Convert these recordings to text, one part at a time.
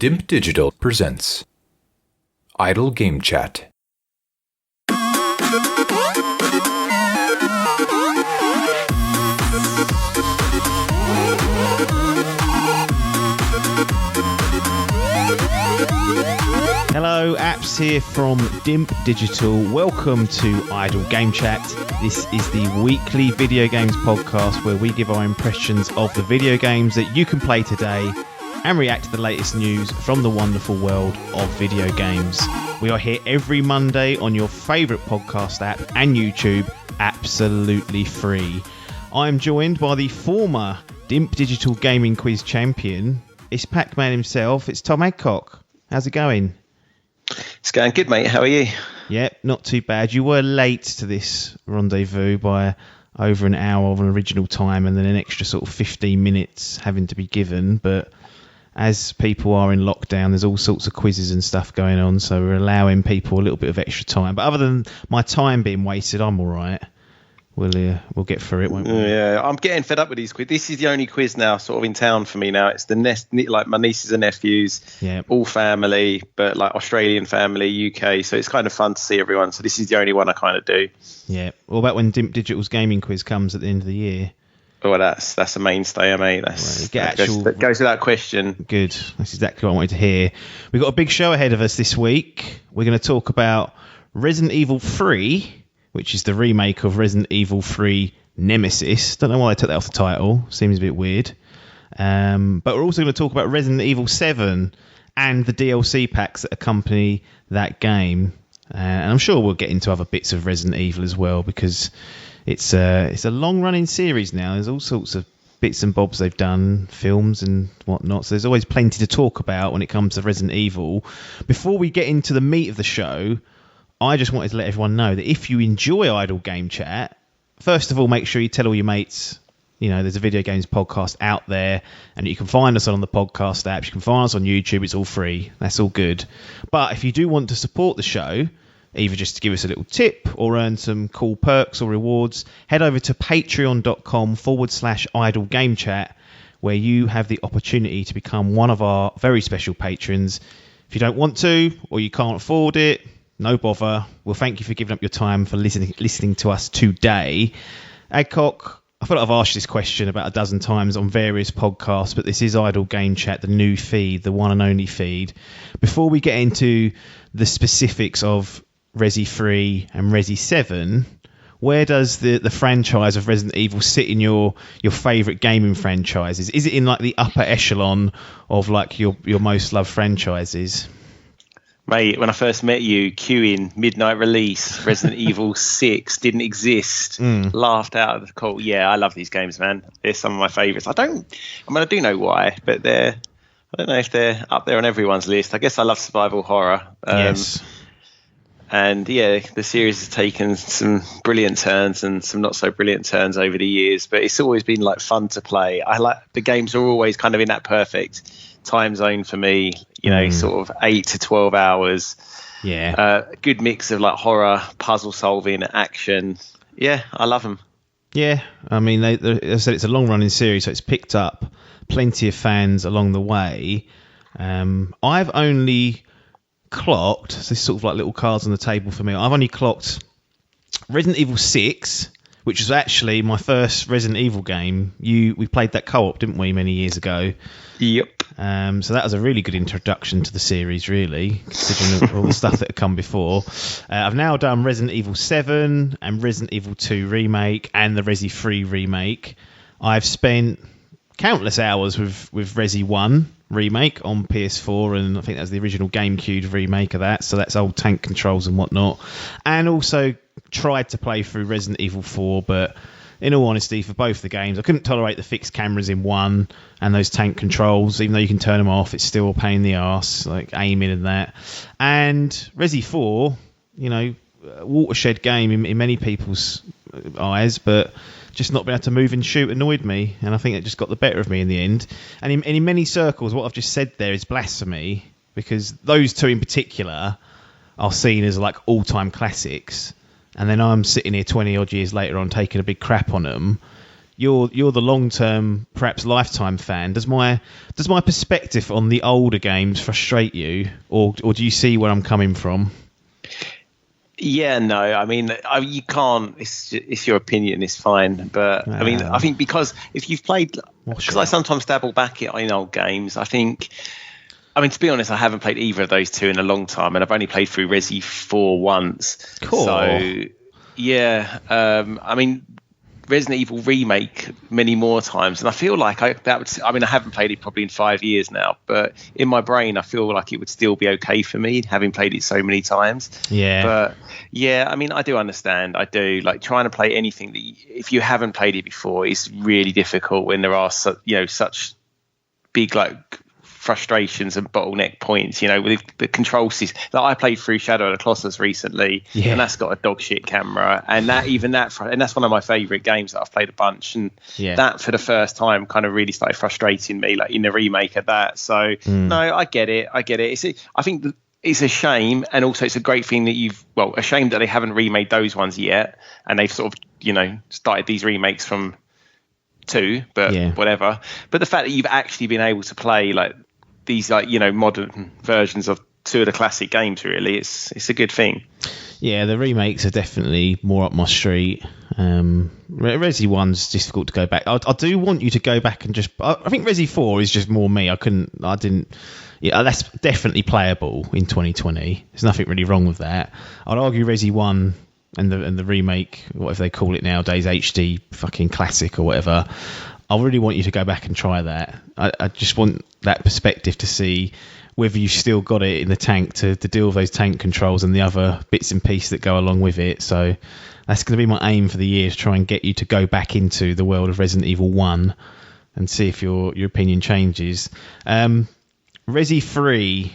Dimp Digital Presents Idle Game Chat. Hello, Apps here from Dimp Digital. Welcome to Idle Game Chat. This is the weekly video games podcast where we give our impressions of the video games that you can play today and react to the latest news from the wonderful world of video games. We are here every Monday on your favourite podcast app and YouTube, absolutely free. I'm joined by the former Dimp Digital Gaming Quiz champion. It's Pacman himself, it's Tom Adcock. How's it going? It's going good, mate. How are you? Yep, not too bad. You were late to this rendezvous by over an hour of an original time and then an extra sort of 15 minutes having to be given. But as people are in lockdown, there's all sorts of quizzes and stuff going on, so we're allowing people a little bit of extra time. But other than my time being wasted, I'm all right. We'll get through it, won't we? Yeah, I'm getting fed up with these quiz. This is the only quiz now sort of in town for me now. It's like my nieces and nephews, all family, but like Australian family, UK. So it's kind of fun to see everyone. So this is the only one I kind of do. Yeah. What about when Dimp Digital's gaming quiz comes at the end of the year? Oh, that's a mainstay, mate. That goes without question. Good. That's exactly what I wanted to hear. We've got a big show ahead of us this week. We're going to talk about Resident Evil 3, which is the remake of Resident Evil 3 Nemesis. Don't know why they took that off the title. Seems a bit weird. But we're also going to talk about Resident Evil 7 and the DLC packs that accompany that game. And I'm sure we'll get into other bits of Resident Evil as well, because it's a long-running series now. There's all sorts of bits and bobs they've done, films and whatnot. So there's always plenty to talk about when it comes to Resident Evil. Before we get into the meat of the show, I just wanted to let everyone know that if you enjoy Idle Game Chat, first of all, make sure you tell all your mates, there's a video games podcast out there, and you can find us on the podcast apps. You can find us on YouTube. It's all free. That's all good. But if you do want to support the show, either just to give us a little tip or earn some cool perks or rewards, head over to patreon.com/Idle Game Chat, where you have the opportunity to become one of our very special patrons. If you don't want to, or you can't afford it, no bother. Well, thank you for giving up your time for listening to us today. Adcock, I feel like I've asked this question about a dozen times on various podcasts, but this is Idle Game Chat, the new feed, the one and only feed. Before we get into the specifics of Resi 3 and Resi 7, where does the franchise of Resident Evil sit in your favourite gaming franchises? Is it in like the upper echelon of like your most loved franchises? Mate, when I first met you, queuing, midnight release, Resident Evil 6 didn't exist. Laughed out of the call. Yeah, I love these games, man. They're some of my favourites. I do know why, but I don't know if they're up there on everyone's list. I guess I love survival horror. Yes. And yeah, the series has taken some brilliant turns and some not so brilliant turns over the years, but it's always been like fun to play. I like the games are always kind of in that perfect time zone for me, sort of 8 to 12 hours. Yeah. Good mix of like horror, puzzle solving, action. Yeah, I love them. Yeah, I mean, as I said, it's a long running series, so it's picked up plenty of fans along the way. I've only clocked, so this sort of like little cards on the table for me, I've only clocked Resident Evil 6, which was actually my first Resident Evil game. We played that co-op, didn't we, many years ago? Yep. So that was a really good introduction to the series, really, considering all the stuff that had come before. I've now done Resident Evil 7 and Resident Evil 2 Remake and the Resi 3 Remake. I've spent countless hours with Resi 1 Remake on PS4, and I think that was the original GameCube remake of that, so that's old tank controls and whatnot. And also tried to play through Resident Evil 4, but in all honesty, for both the games, I couldn't tolerate the fixed cameras in 1 and those tank controls. Even though you can turn them off, it's still a pain in the arse, like aiming and that. And Resi 4, watershed game in many people's eyes, but just not being able to move and shoot annoyed me, and I think it just got the better of me in the end. And in many circles, what I've just said there is blasphemy, because those two in particular are seen as like all-time classics, and then I'm sitting here 20 odd years later on taking a big crap on them. you're the long-term, perhaps lifetime fan. Does my perspective on the older games frustrate you, or do you see where I'm coming from? Yeah, no, I mean, you can't. It's your opinion. It's fine, but I mean, I think because if you've played, because I sometimes dabble back in old games. I think, I mean, to be honest, I haven't played either of those two in a long time, and I've only played through Resi 4 once. Cool. So, yeah, I mean, Resident Evil Remake many more times, and I feel like I haven't played it probably in 5 years now, but in my brain I feel like it would still be okay for me having played it so many times. But yeah, I mean, I do understand. I do, like, trying to play anything that if you haven't played it before is really difficult when there are such big, like, frustrations and bottleneck points, with the control system. Like, I played through Shadow of the Colossus recently, and that's got a dog shit camera, and that's one of my favorite games that I've played a bunch, and that for the first time kind of really started frustrating me, like in the remake of that. So no, I get it. I think it's a shame, and also it's a great thing that a shame that they haven't remade those ones yet, and they've sort of started these remakes from 2, but whatever. But the fact that you've actually been able to play like these, like, modern versions of 2 of the classic games, really, it's a good thing. Yeah, the remakes are definitely more up my street. Resi 1's difficult to go back. I do want you to go back and I think Resi 4 is just more me. That's definitely playable in 2020. There's nothing really wrong with that. I'd argue Resi 1 and the remake, whatever they call it nowadays, HD fucking classic or whatever, I really want you to go back and try that. I just want that perspective to see whether you've still got it in the tank to deal with those tank controls and the other bits and pieces that go along with it. So that's going to be my aim for the year, to try and get you to go back into the world of Resident Evil 1 and see if your opinion changes. Resi 3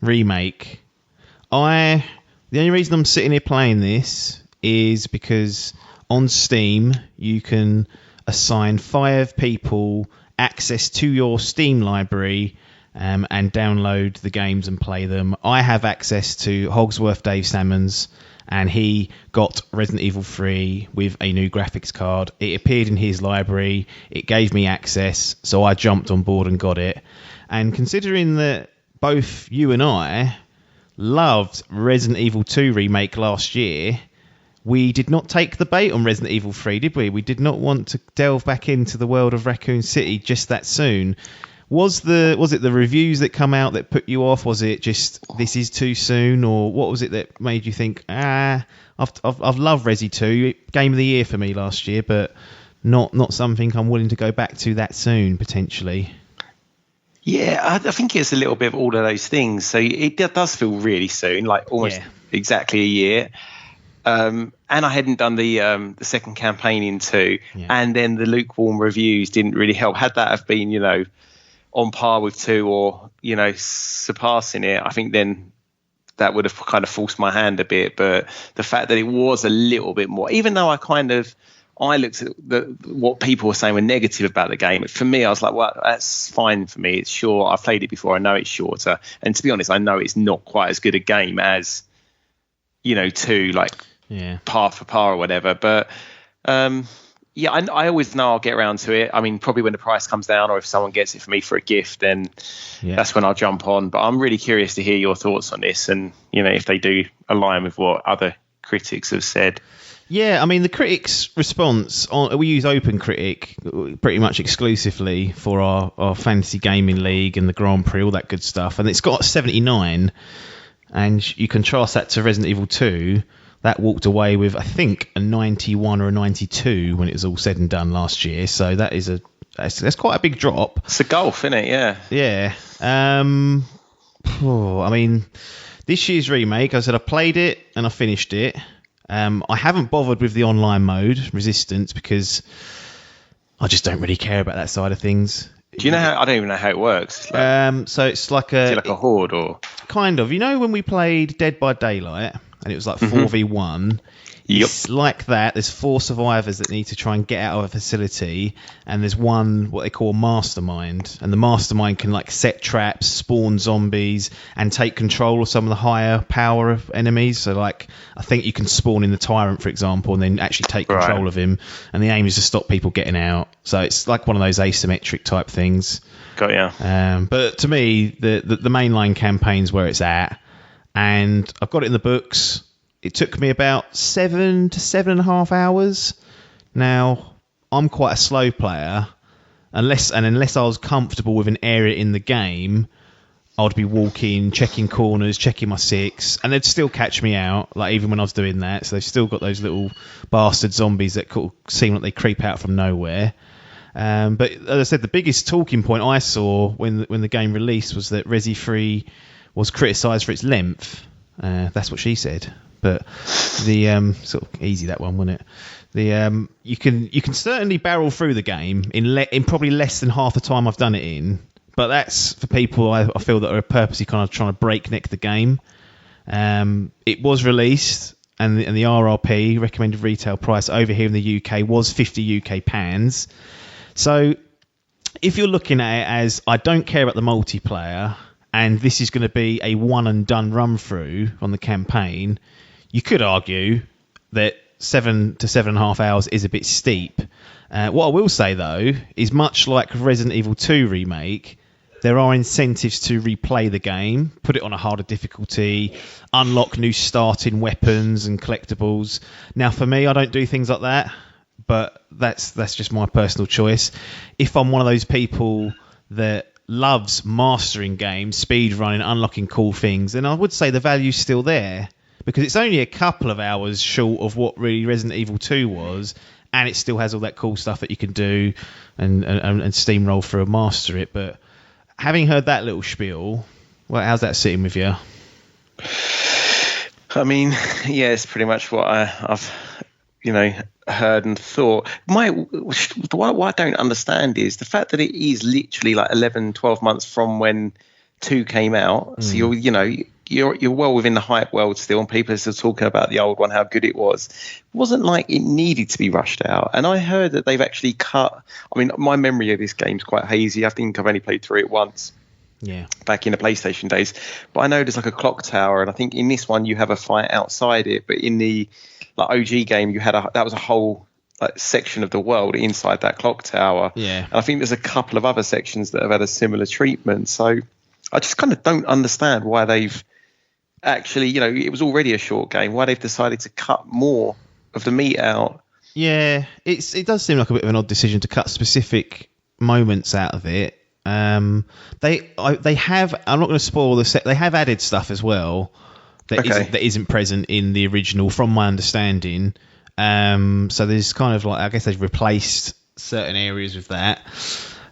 remake. The only reason I'm sitting here playing this is because on Steam you can assign 5 people access to your Steam library and download the games and play them. I have access to Hogsworth Dave Salmons, and he got Resident Evil 3 with a new graphics card. It appeared in his library. It gave me access, so I jumped on board and got it. And considering that both you and I loved Resident Evil 2 Remake last year, we did not take the bait on Resident Evil 3, did we? We did not want to delve back into the world of Raccoon City just that soon. Was it the reviews that come out that put you off? Was it just this is too soon, or what was it that made you think, I've loved Resi 2, game of the year for me last year, but not something I'm willing to go back to that soon potentially? Yeah, I think it's a little bit of all of those things. So it does feel really soon, like almost exactly a year. And I hadn't done the second campaign in 2, and then the lukewarm reviews didn't really help. Had that have been, on par with 2 or, surpassing it, I think then that would have kind of forced my hand a bit. But the fact that it was a little bit more, even though I looked at what people were saying were negative about the game, for me, I was like, well, that's fine for me. It's short. I've played it before. I know it's shorter. And to be honest, I know it's not quite as good a game as, 2, like, par for par or whatever. But I always know I'll get around to it. I mean, probably when the price comes down, or if someone gets it for me for a gift, then that's when I'll jump on. But I'm really curious to hear your thoughts on this, and if they do align with what other critics have said. Yeah, I mean, the critics' response, we use OpenCritic pretty much exclusively for our Fantasy Gaming League and the Grand Prix, all that good stuff, and it's got 79, and you contrast that to Resident Evil 2, that walked away with, I think, a 91 or a 92 when it was all said and done last year, so that's quite a big drop. It's a gulf, isn't it? Yeah. I mean, this year's remake, I said I played it and I finished it. I haven't bothered with the online mode, Resistance, because I just don't really care about that side of things. Do you know how? I don't even know how it works. It's like, so it's like is it like a horde or kind of. When we played Dead by Daylight, and it was like 4v1. Yep. It's like that. There's 4 survivors that need to try and get out of a facility, and there's one what they call a mastermind, and the mastermind can like set traps, spawn zombies, and take control of some of the higher power of enemies. So like I think you can spawn in the tyrant, for example, and then actually take control of him, and the aim is to stop people getting out. So it's like one of those asymmetric type things. Got ya. But to me, the mainline campaign's where it's at, and I've got it in the books. It took me about 7 to 7.5 hours. Now, I'm quite a slow player. Unless I was comfortable with an area in the game, I'd be walking, checking corners, checking my 6, and they'd still catch me out, like even when I was doing that. So they've still got those little bastard zombies that seem like they creep out from nowhere. But as I said, the biggest talking point I saw when the game released was that Resi 3 was criticised for its length. That's what she said. But the sort of easy that one, wasn't it? The you can certainly barrel through the game in probably less than half the time I've done it in. But that's for people I feel that are purposely kind of trying to breakneck the game. It was released, and the RRP recommended retail price over here in the UK was 50 UK pounds. So if you're looking at it as I don't care about the multiplayer, and this is going to be a one and done run through on the campaign, you could argue that 7 to 7.5 hours is a bit steep. What I will say though is, much like Resident Evil 2 remake, there are incentives to replay the game, put it on a harder difficulty, unlock new starting weapons and collectibles. Now for me, I don't do things like that, but that's just my personal choice. If I'm one of those people that loves mastering games, speed running, unlocking cool things, then I would say the value's still there, because it's only a couple of hours short of what really Resident Evil 2 was, and it still has all that cool stuff that you can do and steamroll through and master it. But having heard that little spiel, well, how's that sitting with you? I mean, yeah, it's pretty much what I've heard and thought. What I don't understand is the fact that it is literally like 11, 12 months from when 2 came out. So you're well within the hype world still, and people are still talking about the old one, how good it was. It wasn't like it needed to be rushed out. And I heard that they've actually cut. I mean, my memory of this game's quite hazy. I think I've only played through it once. Yeah. Back in the PlayStation days. But I know there's like a clock tower, and I think in this one you have a fight outside it. But in the OG game, that was a whole section of the world inside that clock tower. Yeah. And I think there's a couple of other sections that have had a similar treatment. So I just kind of don't understand why they've actually, it was already a short game, why they've decided to cut more of the meat out. Yeah, it does seem like a bit of an odd decision to cut specific moments out of it. They have, I'm not going to spoil the set, they have added stuff as well that isn't present in the original, from my understanding. So there's kind of I guess they've replaced certain areas with that.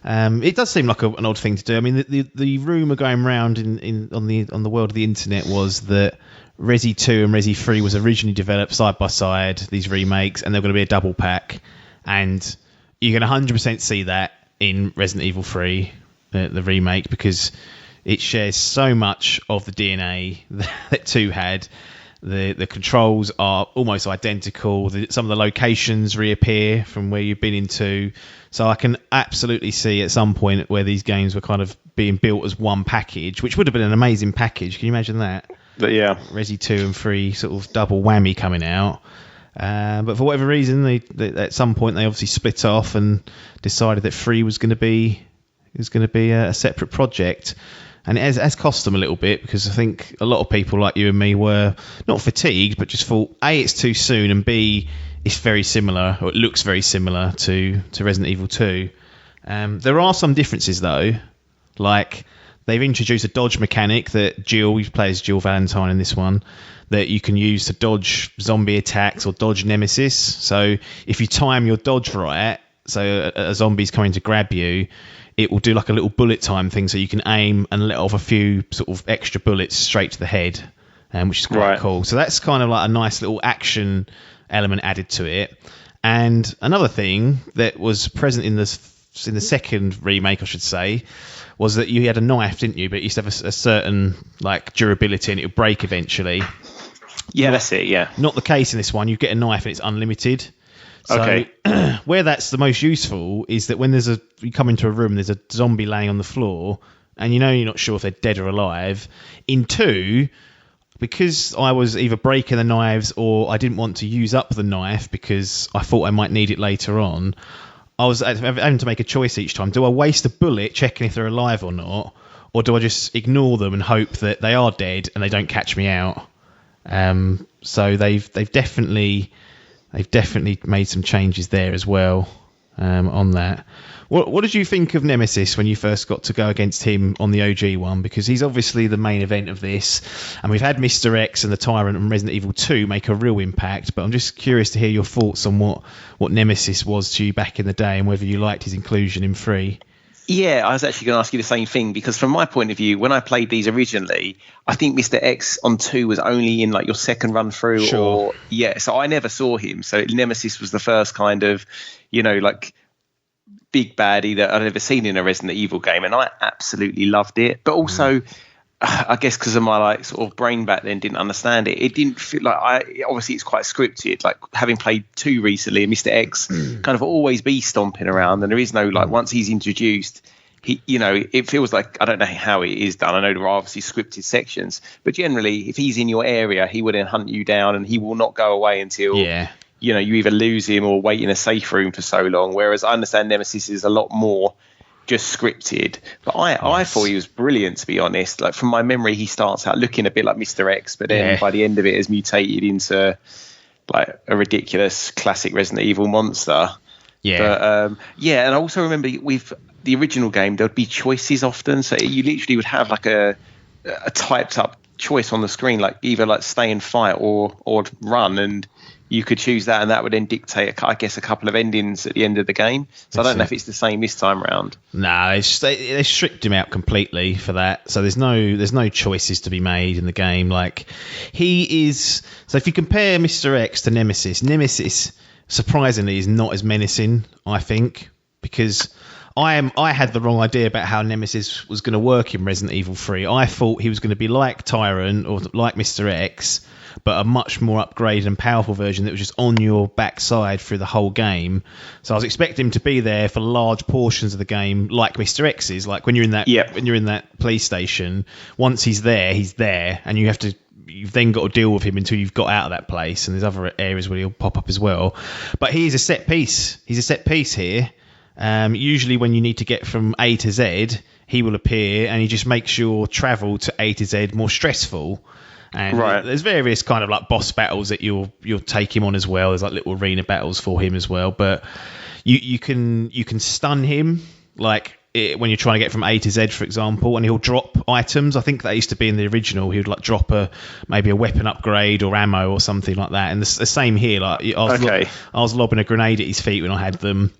It does seem like an odd thing to do. I mean, the rumour going around on the world of the internet was that Resi 2 and Resi 3 was originally developed side by side, these remakes, and they're going to be a double pack. And you can 100% see that in Resident Evil 3, the remake, because it shares so much of the DNA that 2 had. The controls are almost identical. Some of the locations reappear from where you've been into. So I can absolutely see at some point where these games were kind of being built as one package, which would have been an amazing package. Can you imagine that? But yeah. Resi 2 and 3 sort of double whammy coming out. But for whatever reason, they at some point they obviously split off and decided that 3 was going to be a separate project. And it has cost them a little bit, because I think a lot of people like you and me were not fatigued, but just thought, A, it's too soon, and B, it's very similar, or it looks very similar to Resident Evil 2. There are some differences, though. Like, they've introduced a dodge mechanic that Jill, who plays Jill Valentine in this one, that you can use to dodge zombie attacks or dodge Nemesis. So if you time your dodge right, so a zombie's coming to grab you, it will do like a little bullet time thing, so you can aim and let off a few sort of extra bullets straight to the head, which is quite cool. So that's kind of like a nice little action element added to it. And another thing that was present in the second remake, I should say, was that you had a knife, didn't you? But it used to have a certain like durability, and it would break eventually. Yeah, that's it, yeah. Not the case in this one. You get a knife and it's unlimited. So Okay. where that's the most useful is that when you come into a room, there's a zombie laying on the floor, and you're not sure if they're dead or alive. In 2, because I was either breaking the knives or I didn't want to use up the knife because I thought I might need it later on, I was having to make a choice each time. Do I waste a bullet checking if they're alive or not, or do I just ignore them and hope that they are dead and they don't catch me out? So they've definitely made some changes there as well on that. What did you think of Nemesis when you first got to go against him on the OG one? Because he's obviously the main event of this, and we've had Mr. X and the Tyrant and Resident Evil 2 make a real impact, but I'm just curious to hear your thoughts on what Nemesis was to you back in the day and whether you liked his inclusion in 3. Yeah, I was actually going to ask you the same thing, because from my point of view, when I played these originally, I think Mr. X on 2 was only in like your second run through. Sure. So I never saw him. So Nemesis was the first kind of, like big baddie that I'd ever seen in a Resident Evil game, and I absolutely loved it. But also, I guess because of my like sort of brain back then, didn't understand it. It didn't feel like obviously it's quite scripted. Like having played 2 recently, and Mr. X kind of always be stomping around, and there is no like once he's introduced, he it feels like, I don't know how it is done. I know there are obviously scripted sections, but generally if he's in your area, he will then hunt you down, and he will not go away until you either lose him or wait in a safe room for so long. Whereas I understand Nemesis is a lot more just scripted, but I thought he was brilliant, to be honest. Like from my memory, he starts out looking a bit like Mr. X, but then by the end of it has mutated into like a ridiculous classic Resident Evil monster. And I also remember with the original game there would be choices often, so you literally would have like a typed up choice on the screen, like either like stay and fight or run, and you could choose that, and that would then dictate, I guess, a couple of endings at the end of the game. So I don't know if it's the same this time round. No, they stripped him out completely for that. So there's no choices to be made in the game. Like he is. So if you compare Mr. X to Nemesis surprisingly is not as menacing, I think, because I had the wrong idea about how Nemesis was going to work in Resident Evil 3. I thought he was going to be like Tyrant or like Mr. X, but a much more upgraded and powerful version that was just on your backside through the whole game. So I was expecting him to be there for large portions of the game, like Mr. X is. Like when you're in that police station, once he's there, and you've then got to deal with him until you've got out of that place. And there's other areas where he'll pop up as well. But he is a set piece. He's a set piece here. Usually when you need to get from A to Z, he will appear, and he just makes your travel to A to Z more stressful. And there's various kind of like boss battles that you'll take him on as well. There's like little arena battles for him as well. But you can stun him like when you're trying to get from A to Z, for example, and he'll drop items. I think that used to be in the original. He would like drop maybe a weapon upgrade or ammo or something like that. And the same here. Like I was lobbing a grenade at his feet when I had them.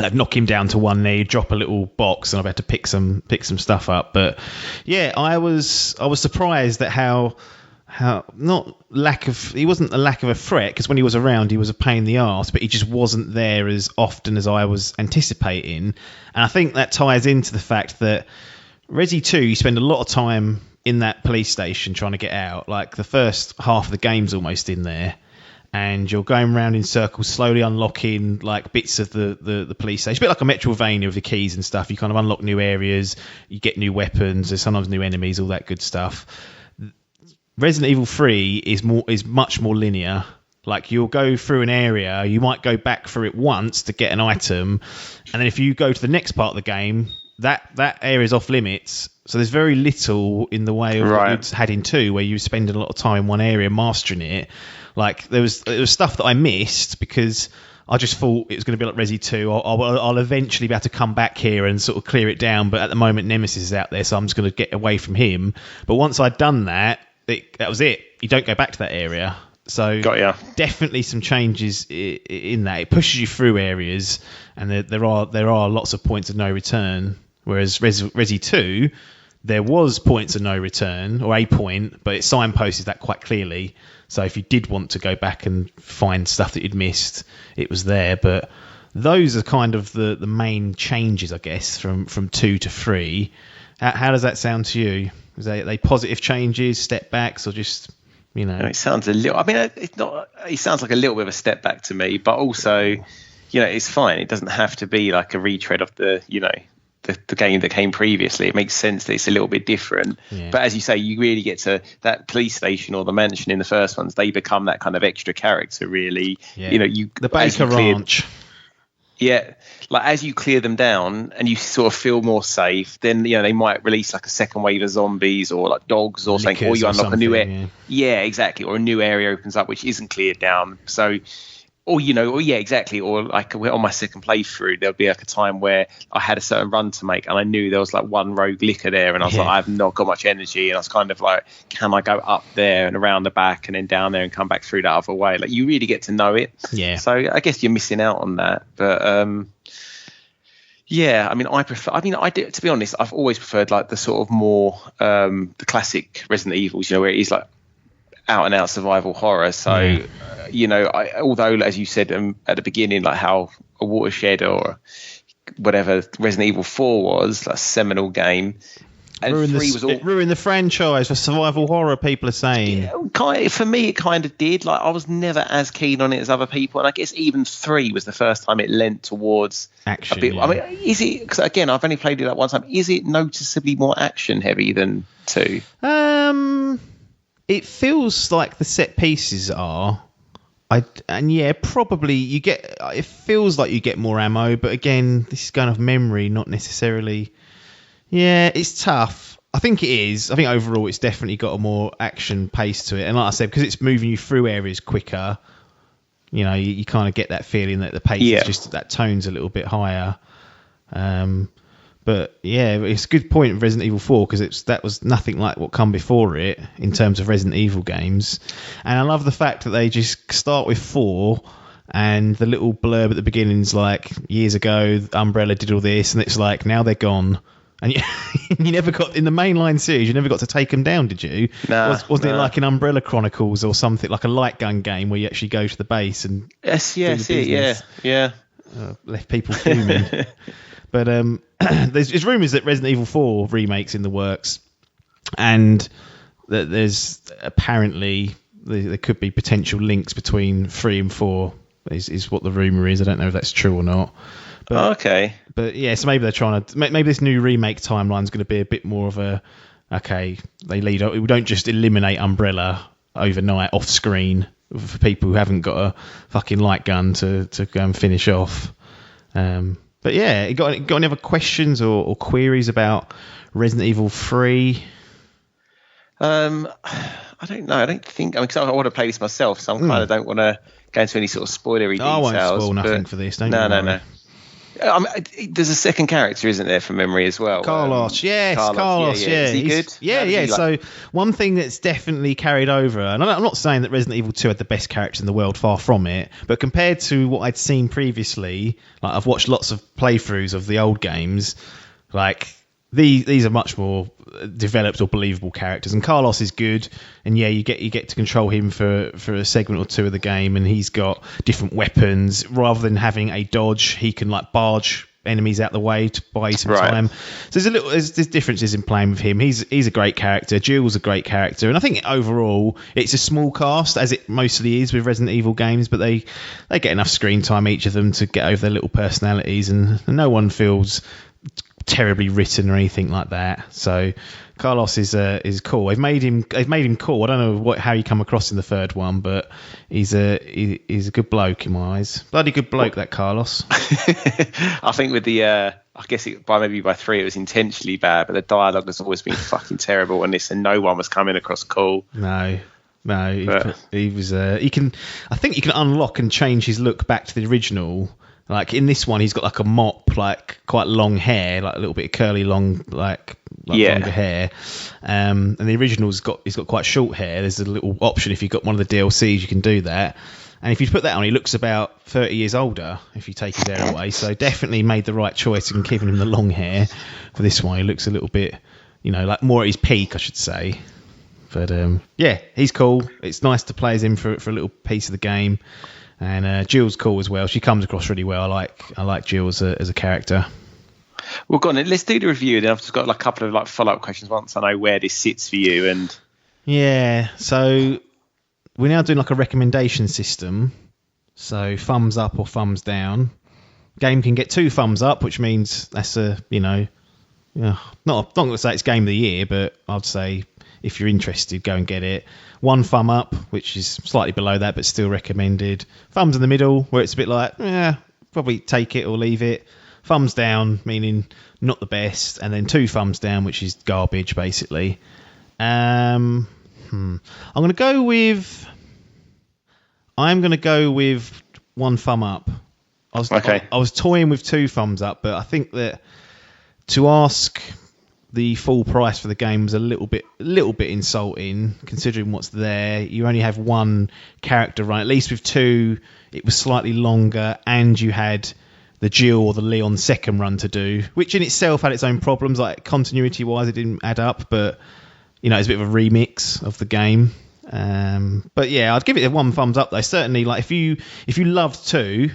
I'd knock him down to one knee, drop a little box, and I've had to pick some stuff up. But yeah, I was surprised at how he wasn't a lack of a threat, because when he was around he was a pain in the arse, but he just wasn't there as often as I was anticipating. And I think that ties into the fact that Resi 2, you spend a lot of time in that police station trying to get out. Like the first half of the game's almost in there, and you're going around in circles, slowly unlocking like bits of the police station. A bit like a Metroidvania with the keys and stuff. You kind of unlock new areas, you get new weapons, there's sometimes new enemies, all that good stuff. Resident Evil 3 is much more linear. Like you'll go through an area, you might go back through it once to get an item, and then if you go to the next part of the game, that area is off limits. So there's very little in the way of what you had in 2, where you spend a lot of time in one area mastering it. Like there was stuff that I missed because I just thought it was going to be like Resi 2. I'll eventually be able to come back here and sort of clear it down, but at the moment Nemesis is out there, so I'm just going to get away from him. But once I'd done that, that was it. You don't go back to that area. So definitely some changes in that. It pushes you through areas, and there are lots of points of no return. Whereas Resi 2, there was points of no return, or a point, but it signposted that quite clearly. So if you did want to go back and find stuff that you'd missed, it was there. But those are kind of the main changes, I guess, from 2 to 3. How does that sound to you? Are they positive changes, step backs, or just You know, it sounds a little. I mean, it's not. It sounds like a little bit of a step back to me, but also, it's fine. It doesn't have to be like a retread of the game that came previously. It makes sense that it's a little bit different. Yeah. But as you say, you really get to that police station or the mansion in the first ones. They become that kind of extra character, really. Yeah. The Baker Ranch. Yeah, like as you clear them down and you sort of feel more safe, then they might release like a second wave of zombies or like dogs or something, or you unlock a new area. Yeah, exactly, or a new area opens up which isn't cleared down. So, or exactly, or like on my second playthrough, there'll be like a time where I had a certain run to make, and I knew there was like one rogue licker there, and I was like, I've not got much energy, and I was kind of like, can I go up there and around the back and then down there and come back through that other way? Like you really get to know it. Yeah. So I guess you're missing out on that, but I mean, I do, to be honest, I've always preferred like the sort of more the classic Resident Evils, where it is like out and out survival horror. So, although as you said at the beginning, like how a Watershed or whatever Resident Evil 4 was, a seminal game. And it ruined the franchise for survival horror, people are saying. Yeah, for me, it kind of did. Like, I was never as keen on it as other people. And I guess even 3 was the first time it lent towards action. A bit. Yeah. I mean, is it, because again, I've only played it that one time. Is it noticeably more action heavy than 2? It feels like the set pieces are. Probably you get. It feels like you get more ammo, but again, this is kind of memory, not necessarily. Yeah, it's tough. I think it is. I think overall, it's definitely got a more action pace to it, and like I said, because it's moving you through areas quicker, you kind of get that feeling that the pace is just that tone's a little bit higher. But yeah, it's a good point of Resident Evil 4 because that was nothing like what come before it in terms of Resident Evil games. And I love the fact that they just start with 4 and the little blurb at the beginning is like, years ago, Umbrella did all this, and it's like, now they're gone. And you never got, in the mainline series, you never got to take them down, did you? No. Wasn't it like in Umbrella Chronicles or something, like a light gun game where you actually go to the base and... Yes, yeah. Left people fuming. But there's rumours that Resident Evil 4 remake's in the works, and that there's apparently there could be potential links between 3 and 4 is what the rumour is. I don't know if that's true or not. But, okay. But yeah, so maybe they're trying to... Maybe this new remake timeline is going to be a bit more of a... Okay, we don't just eliminate Umbrella overnight off screen for people who haven't got a fucking light gun to go and finish off. But yeah, you got any other questions or queries about Resident Evil 3? I don't know. I don't think... I mean, because I want to play this myself, so I kind of don't want to go into any sort of spoilery details. I won't spoil nothing for this. No. There's a second character, isn't there, from memory as well? Carlos. Carlos. Yeah. Is he good? Yeah. So one thing that's definitely carried over, and I'm not saying that Resident Evil 2 had the best character in the world, far from it, but compared to what I'd seen previously, like I've watched lots of playthroughs of the old games, like these are much more developed or believable characters, and Carlos is good, and yeah, you get to control him for a segment or two of the game, and he's got different weapons. Rather than having a dodge, he can like barge enemies out the way to buy you some time. So there's differences in playing with him. He's a great character. Jill's a great character, and I think overall it's a small cast, as it mostly is with Resident Evil games, but they get enough screen time, each of them, to get over their little personalities, and no one feels terribly written or anything like that. So Carlos is cool. They've made him cool. I don't know how you come across in the third one, but he's a good bloke in my eyes. Bloody good bloke, that Carlos. I think with the I guess by 3 it was intentionally bad, but the dialogue has always been fucking terrible on this, and no one was coming across cool. No, he was. I think you can unlock and change his look back to the original. Like in this one, he's got like a mop, like quite long hair, like a little bit of curly, long, like longer hair. And the original's he's got quite short hair. There's a little option if you've got one of the DLCs, you can do that. And if you put that on, he looks about 30 years older if you take his hair away. So definitely made the right choice in keeping him the long hair. For this one, he looks a little bit, like more at his peak, I should say. But yeah, he's cool. It's nice to play as him for a little piece of the game. And Jill's cool as well. She comes across really well. I like Jill as a character. Well, go on. Let's do the review. Then I've just got like a couple of like follow-up questions once I know where this sits for you. And yeah, so we're now doing like a recommendation system. So thumbs up or thumbs down. Game can get 2 thumbs up, which means that's a, not going to say it's game of the year, but I'd say if you're interested, go and get it. 1 thumb up, which is slightly below that, but still recommended. Thumbs in the middle, where it's a bit like, probably take it or leave it. Thumbs down, meaning not the best, and then 2 thumbs down, which is garbage, basically. I'm going to go with 1 thumb up. I was toying with 2 thumbs up, but I think that to ask the full price for the game was a little bit insulting, considering what's there. You only have 1 character run. At least with 2, it was slightly longer, and you had the Jill or the Leon second run to do, which in itself had its own problems. Like continuity-wise, it didn't add up, but it's a bit of a remix of the game. But yeah, I'd give it a 1 thumbs up though. Certainly, like if you loved 2,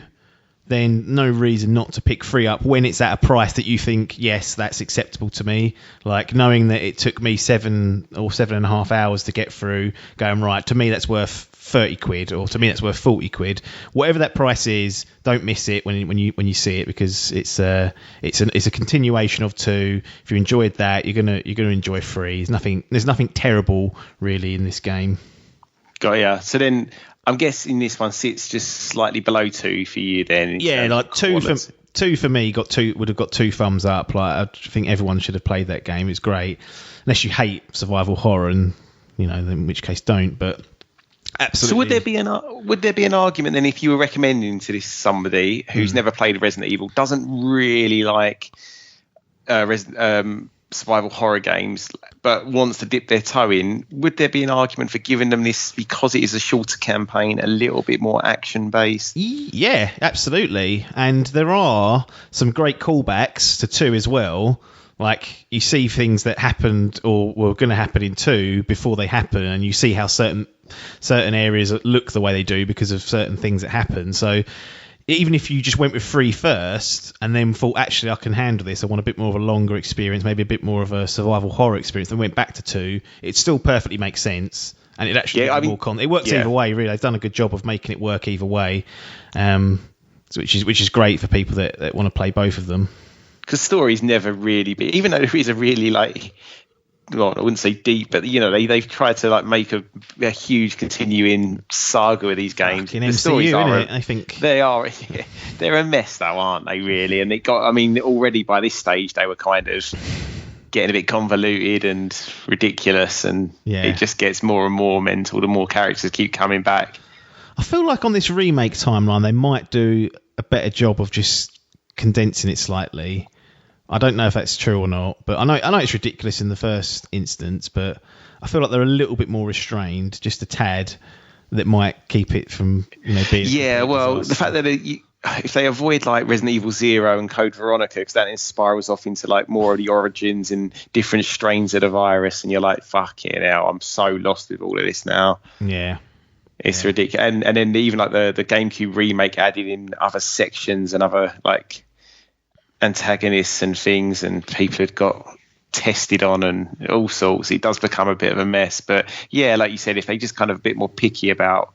then no reason not to pick 3 up when it's at a price that you think, yes, that's acceptable to me. Like knowing that it took me 7 or 7.5 hours to get through, going, right, to me that's worth 30 quid, or to me that's worth 40 quid. Whatever that price is, don't miss it when you see it, because it's a continuation of 2. If you enjoyed that, you're gonna enjoy 3. There's nothing terrible really in this game. Got ya. So then I'm guessing this one sits just slightly below 2 for you then. Yeah, like 2 for me would have got 2 thumbs up. Like I think everyone should have played that game. It's great, unless you hate survival horror, and in which case don't. But absolutely. So would there be an argument then if you were recommending to this somebody who's never played Resident Evil, doesn't really like survival horror games, but wants to dip their toe in, would there be an argument for giving them this, because it is a shorter campaign, a little bit more action based? Yeah, absolutely. And there are some great callbacks to 2 as well. Like you see things that happened or were going to happen in 2 before they happen, and you see how certain areas look the way they do because of certain things that happen. So even if you just went with 3 first and then thought, actually, I can handle this, I want a bit more of a longer experience, maybe a bit more of a survival horror experience, then went back to 2, it still perfectly makes sense. And it actually more content. It works either way, really. They've done a good job of making it work either way, which is great for people that want to play both of them. Because stories never really be, even though there is a really well, I wouldn't say deep, but they've tried to make a huge continuing saga with these games. The MCU, stories are, I think they are. They're a mess, though, aren't they? Really, and already by this stage they were kind of getting a bit convoluted and ridiculous, and it just gets more and more mental the more characters keep coming back. I feel like on this remake timeline they might do a better job of just condensing it slightly. I don't know if that's true or not, but I know it's ridiculous in the first instance, but I feel like they're a little bit more restrained, just a tad, that might keep it from being... Yeah, well, the fact that if they avoid Resident Evil 0 and Code Veronica, because that spirals off into more of the origins and different strains of the virus, and you're like, fuck it now, I'm so lost with all of this now. Yeah. It's ridiculous. And then even the GameCube remake added in other sections and other antagonists and things, and people had got tested on and all sorts. It does become a bit of a mess, but yeah, like you said, if they just kind of a bit more picky about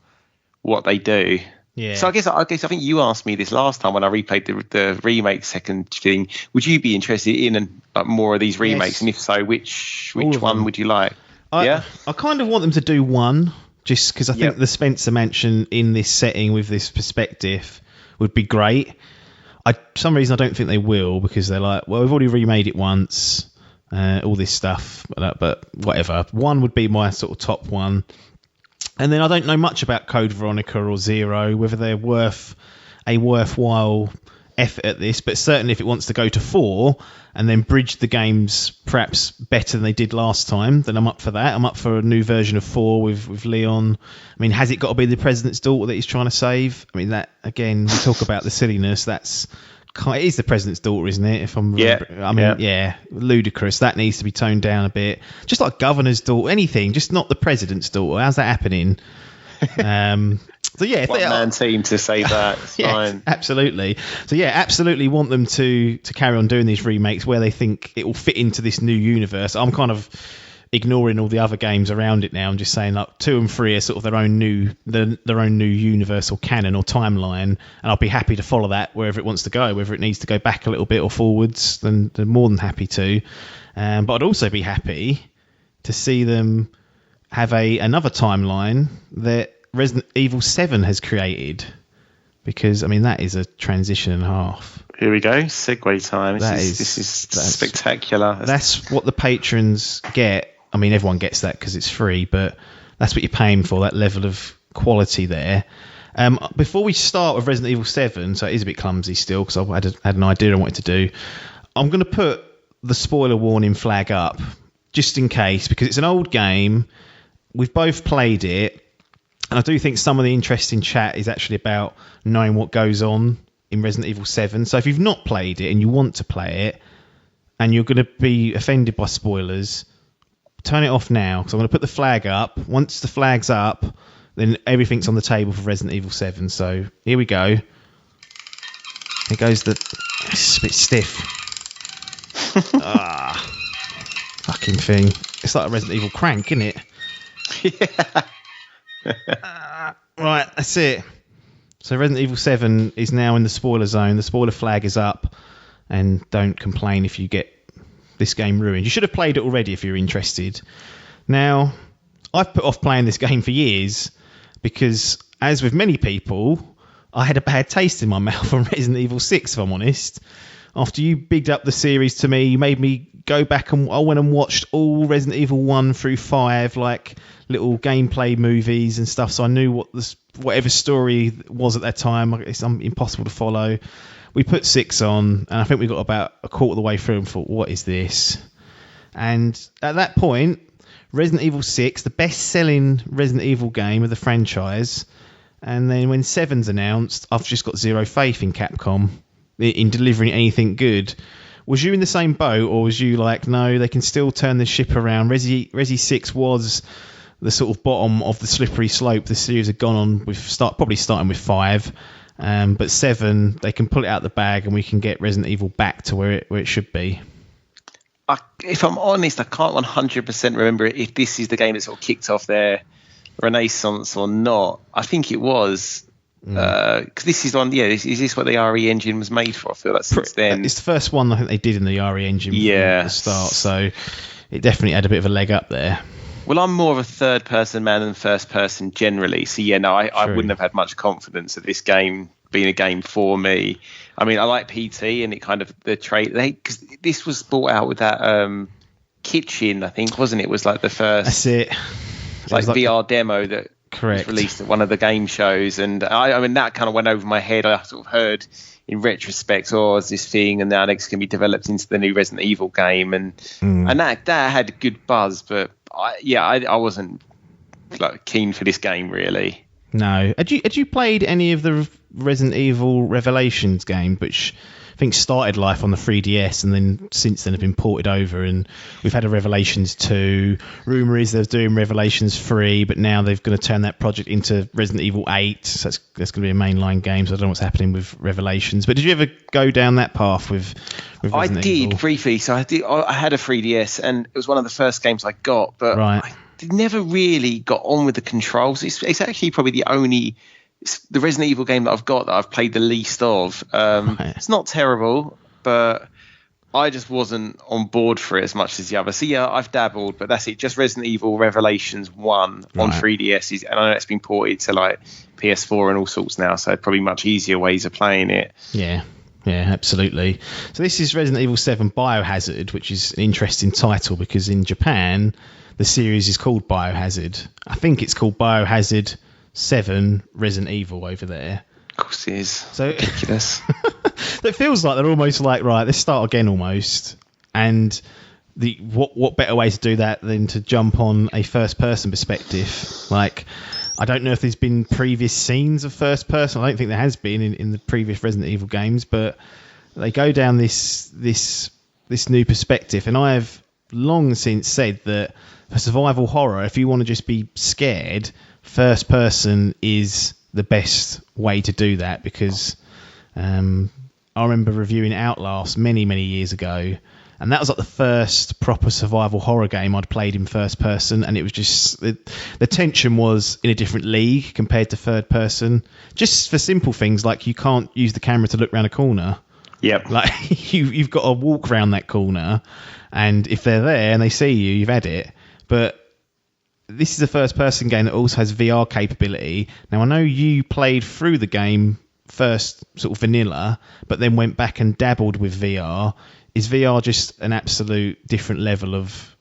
what they do. Yeah. So I guess I think you asked me this last time when I replayed the remake second thing. Would you be interested in more of these remakes? Yes. And if so, which one would you like? I kind of want them to do one, just because I think the Spencer Mansion in this setting with this perspective would be great. For some reason I don't think they will, because they're like, well, we've already remade it once, all this stuff, but whatever. One would be my sort of top one. And then I don't know much about Code Veronica or Zero, whether they're worth a worthwhile effort at this, but certainly if it wants to go to 4 and then bridge the games perhaps better than they did last time, then I'm up for that. I'm up for a new version of 4 with Leon. I mean, has it got to be the president's daughter that he's trying to save? I mean, that, again, we talk about the silliness. It is the president's daughter, isn't it? If I'm remembering. Ludicrous. That needs to be toned down a bit. Just like governor's daughter, anything, just not the president's daughter. How's that happening? So yeah, if one-man team to say that. It's fine. Absolutely. So yeah, absolutely want them to carry on doing these remakes where they think it will fit into this new universe. I'm kind of ignoring all the other games around it now and just saying like 2 and 3 are sort of their own new universal canon or timeline, and I'll be happy to follow that wherever it wants to go. Whether it needs to go back a little bit or forwards, then they're more than happy to. But I'd also be happy to see them have another timeline that Resident Evil 7 has created, because I mean that is a transition and a half. Here we go, segue time. This is spectacular. That's what the patrons get. I mean, everyone gets that because it's free, but that's what you're paying for, that level of quality there. Before we start with Resident Evil 7, so it is a bit clumsy still because I had an idea I wanted to do, I'm going to put the spoiler warning flag up just in case, because it's an old game. We've both played it, and I do think some of the interesting chat is actually about knowing what goes on in Resident Evil 7. So if you've not played it and you want to play it and you're going to be offended by spoilers, turn it off now, because I'm going to put the flag up. Once the flag's up, then everything's on the table for Resident Evil 7. So here we go. Here goes it's a bit stiff. Fucking thing. It's like a Resident Evil crank, isn't it? Yeah. Right, that's it. So Resident Evil 7 is now in the spoiler zone. The spoiler flag is up, and don't complain if you get this game ruined. You should have played it already if you're interested. Now, I've put off playing this game for years because, as with many people, I had a bad taste in my mouth on Resident Evil 6, if I'm honest. After you bigged up the series to me, you made me go back and I went and watched all Resident Evil 1 through 5, like little gameplay movies and stuff, so I knew whatever story was at that time. It's impossible to follow. We put 6 on, and I think we got about a quarter of the way through and thought, what is this? And at that point, Resident Evil 6, the best-selling Resident Evil game of the franchise, and then when 7's announced, I've just got zero faith in Capcom in delivering anything good. Was you in the same boat, or was you like, no, they can still turn the ship around? Resi 6 was the sort of bottom of the slippery slope the series had gone on with, probably starting with 5. But 7, they can pull it out the bag and we can get Resident Evil back to where it should be. If I'm honest, I can't 100% remember if this is the game that sort of kicked off their renaissance or not. I think it was. Because this is on, is this what the RE engine was made for? I feel like since then. It's the first one I think they did in the RE engine from the start, so it definitely had a bit of a leg up there. Well, I'm more of a third-person man than first-person generally, so I wouldn't have had much confidence of this game being a game for me. I mean, I like PT and it kind of the trait because this was brought out with that kitchen, I think, wasn't it? It was like the first. That's it. Like VR demo that. Correct. Was released at one of the game shows, and I mean that kind of went over my head. I sort of heard in retrospect, it's this thing, and now it's going to be developed into the new Resident Evil game, and that had a good buzz, but I wasn't like keen for this game really. No, had you played any of the Resident Evil Revelations game, which I think started life on the 3DS and then since then have been ported over, and we've had a Revelations 2. Rumour is they're doing Revelations 3, but now they're going to turn that project into Resident Evil 8, so that's going to be a mainline game, so I don't know what's happening with Revelations. But did you ever go down that path with Resident Evil? Briefly, so I had a 3DS and it was one of the first games I got, but I never really got on with the controls. It's actually probably the Resident Evil game that I've got that I've played the least of. It's not terrible, but I just wasn't on board for it as much as the other. So I've dabbled, but that's it. Just Resident Evil Revelations 1 on 3DS, and I know it's been ported to like PS4 and all sorts now, so probably much easier ways of playing it. Yeah, absolutely. So this is Resident Evil 7 Biohazard, which is an interesting title because in Japan the series is called Biohazard. I think it's called Biohazard 7 Resident Evil over there. Of course it is. So ridiculous. It feels like they're almost like, right, let's start again almost. And what better way to do that than to jump on a first person perspective? Like, I don't know if there's been previous scenes of first person. I don't think there has been in the previous Resident Evil games, but they go down this new perspective. And I have long since said that for survival horror, if you want to just be scared, first person is the best way to do that, because I remember reviewing Outlast many years ago, And that was like the first proper survival horror game I'd played in first person, and it was just the tension was in a different league compared to third person. Just for simple things like you can't use the camera to look around a corner. Yep. Like you've got to walk around that corner, and if they're there and they see you, you've had it. But this is a first person game that also has VR capability. Now I know you played through the game first sort of vanilla, but then went back and dabbled with VR. Is VR just an absolute different level of,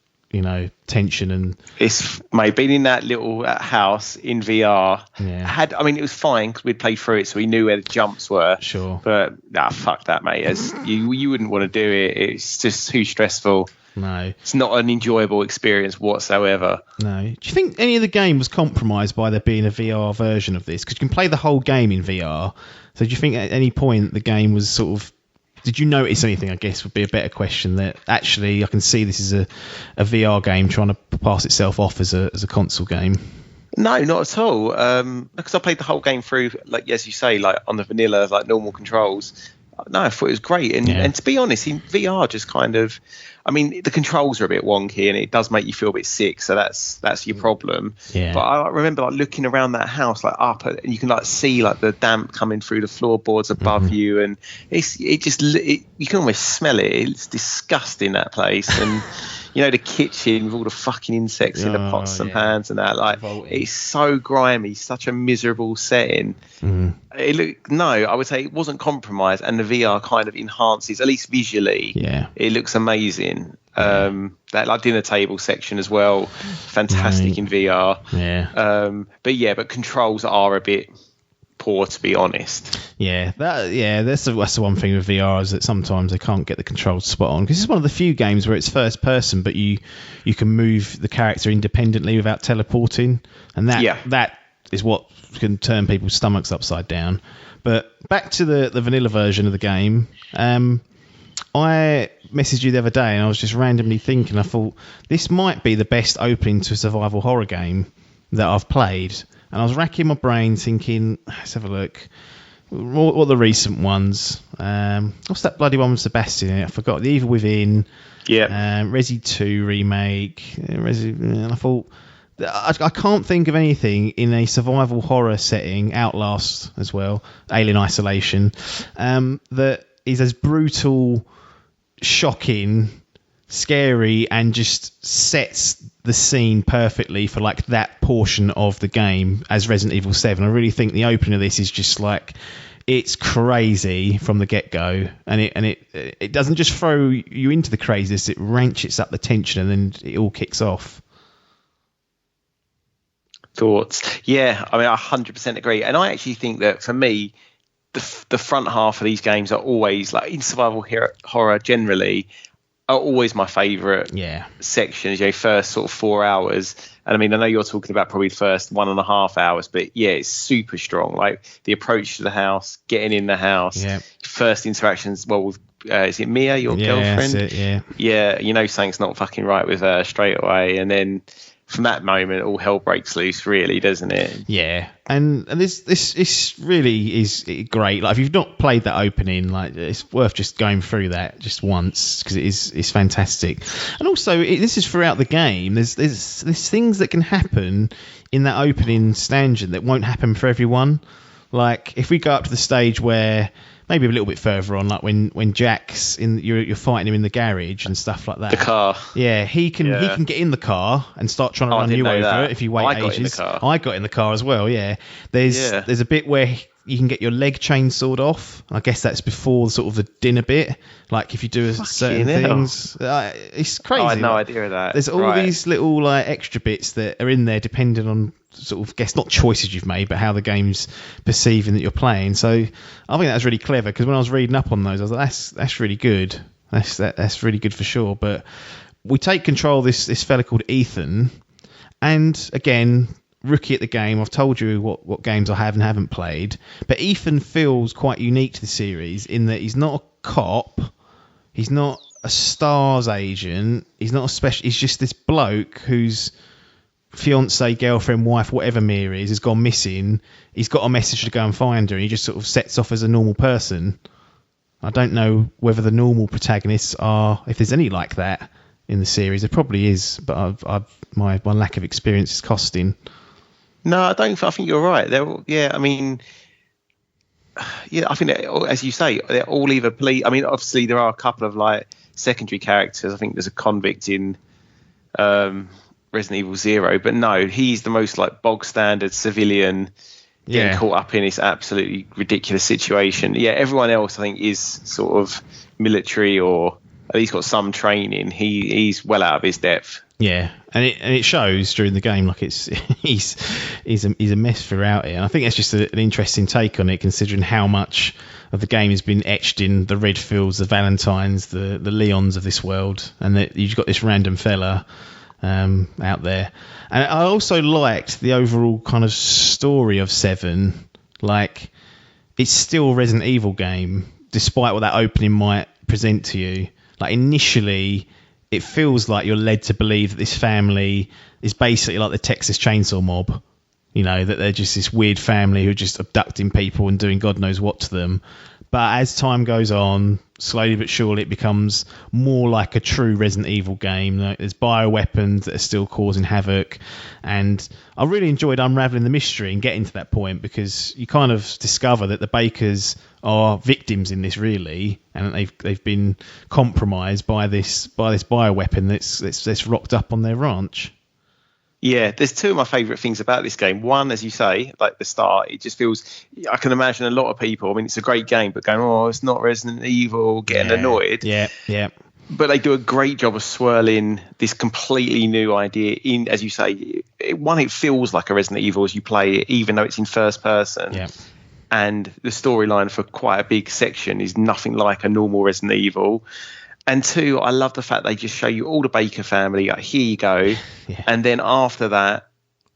tension? And it's, mate, being in that little house in VR, it was fine because we'd played through it, so we knew where the jumps were. Sure. But fuck that, mate. You wouldn't want to do it. It's just too stressful. No. It's not an enjoyable experience whatsoever. No. Do you think any of the game was compromised by there being a VR version of this? Because you can play the whole game in VR. So do you think at any point the game was sort of... Did you notice anything, I guess, would be a better question, that actually I can see this is a VR game trying to pass itself off as a console game? No, not at all. Because I played the whole game through, like as you say, like on the vanilla, like normal controls. No, I thought it was great. And to be honest, in VR, just kind of... the controls are a bit wonky and it does make you feel a bit sick, so that's your problem. Yeah. But I remember like looking around that house, like up, and you can like see like the damp coming through the floorboards above you, and you can almost smell it. It's disgusting, that place, and the kitchen with all the fucking insects in the pots and pans and that. Like it's so grimy, such a miserable setting. I would say it wasn't compromised, and the VR kind of enhances, at least visually. Yeah, it looks amazing. That like dinner table section as well, fantastic in VR. But controls are a bit poor, to be honest. That's the one thing with VR, is that sometimes they can't get the controls spot on, because it's one of the few games where it's first person, but you can move the character independently without teleporting, and that is what can turn people's stomachs upside down. But back to the vanilla version of the game. I messaged you the other day and I was just randomly thinking, I thought this might be the best opening to a survival horror game that I've played. And I was racking my brain thinking, let's have a look. What are the recent ones? What's that bloody one with Sebastian in it? I forgot. The Evil Within. Yeah. Resi 2 remake. And I thought, I can't think of anything in a survival horror setting, Outlast as well, Alien Isolation, that is as brutal, shocking, scary, and just sets the scene perfectly for like that portion of the game as Resident Evil 7. I really think the opening of this is just like, it's crazy from the get-go, and it doesn't just throw you into the craziness, it ratchets up the tension, and then it all kicks off. Thoughts? Yeah, I 100% agree. And I actually think that for me, the front half of these games are always, like in survival horror generally, are always my favourite sections. First sort of 4 hours, and I know you're talking about probably the first 1.5 hours, but it's super strong. Like the approach to the house, getting in the house, first interactions. Well, with is it Mia, your girlfriend? That's it, something's not fucking right with her straight away, and then from that moment, all hell breaks loose, really, doesn't it? Yeah, and this really is great. Like if you've not played that opening, like it's worth just going through that just once, because it's fantastic. And also, this is throughout the game. There's things that can happen in that opening stanchion that won't happen for everyone. Like if we go up to the stage where, maybe a little bit further on, like when Jack's you're fighting him in the garage and stuff like that. The car. Yeah, he can get in the car and start trying to run you over if you wait ages. I got in the car as well. Yeah, there's a bit where you can get your leg chainsawed off. I guess that's before sort of the dinner bit. Like if you do certain things, it's crazy. I had no idea of that. There's all these little like extra bits that are in there depending on sort of, guess not choices you've made, but how the game's perceiving that you're playing. So I think that's really clever, because when I was reading up on those, I was like, that's really good. That's really good for sure. But we take control of this fella called Ethan, and again, rookie at the game. I've told you what games I have and haven't played, but Ethan feels quite unique to the series in that he's not a cop, he's not a STARS agent, he's not a special. He's just this bloke who's fiance, girlfriend, wife, whatever Mia is, has gone missing. He's got a message to go and find her, and he just sort of sets off as a normal person. I don't know whether the normal protagonists are, if there's any like that in the series. There probably is, but my lack of experience is costing. No, I don't. I think you're right. I mean, I think as you say, they're all either police. I mean, obviously there are a couple of like secondary characters. I think there's a convict in Resident Evil 0, but no, he's the most like bog standard civilian getting caught up in this absolutely ridiculous situation. Yeah, everyone else I think is sort of military or at least got some training. He's well out of his depth. Yeah, and it shows during the game. Like he's a mess throughout it. And I think that's just an interesting take on it, considering how much of the game has been etched in the Redfields, the Valentines, the Leons of this world, and that you've got this random fella out there. And I also liked the overall kind of story of 7. Like, it's still a Resident Evil game, despite what that opening might present to you. Like, initially, it feels like you're led to believe that this family is basically like the Texas Chainsaw Mob. You know, that they're just this weird family who are just abducting people and doing God knows what to them. But as time goes on, slowly but surely it becomes more like a true Resident Evil game. Like, there's bioweapons that are still causing havoc. And I really enjoyed unravelling the mystery and getting to that point, because you kind of discover that the Bakers are victims in this, really, and they've been compromised by this bioweapon that's rocked up on their ranch. Yeah, there's two of my favourite things about this game. One, as you say, like the start, it just feels, I can imagine a lot of people, I mean, it's a great game, but going, oh, it's not Resident Evil, getting annoyed. Yeah. But they do a great job of swirling this completely new idea in, as you say, it feels like a Resident Evil as you play it, even though it's in first person. Yeah. And the storyline for quite a big section is nothing like a normal Resident Evil. And 2, I love the fact they just show you all the Baker family. Like, here you go. Yeah. And then after that,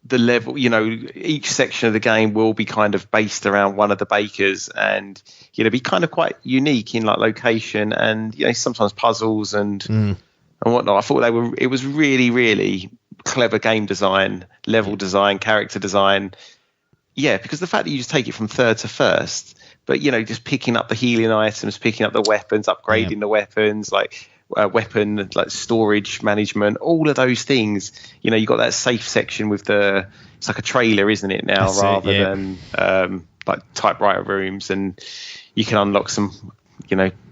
the level, each section of the game will be kind of based around one of the Bakers, and be kind of quite unique in like location and sometimes puzzles and whatnot. I thought it was really, really clever game design, level design, character design. Yeah, because the fact that you just take it from third to first, but just picking up the healing items, picking up the weapons, upgrading the weapons, like weapon like storage management, all of those things. You got that safe section with it's like a trailer, isn't it now, rather than like typewriter rooms, and you can unlock some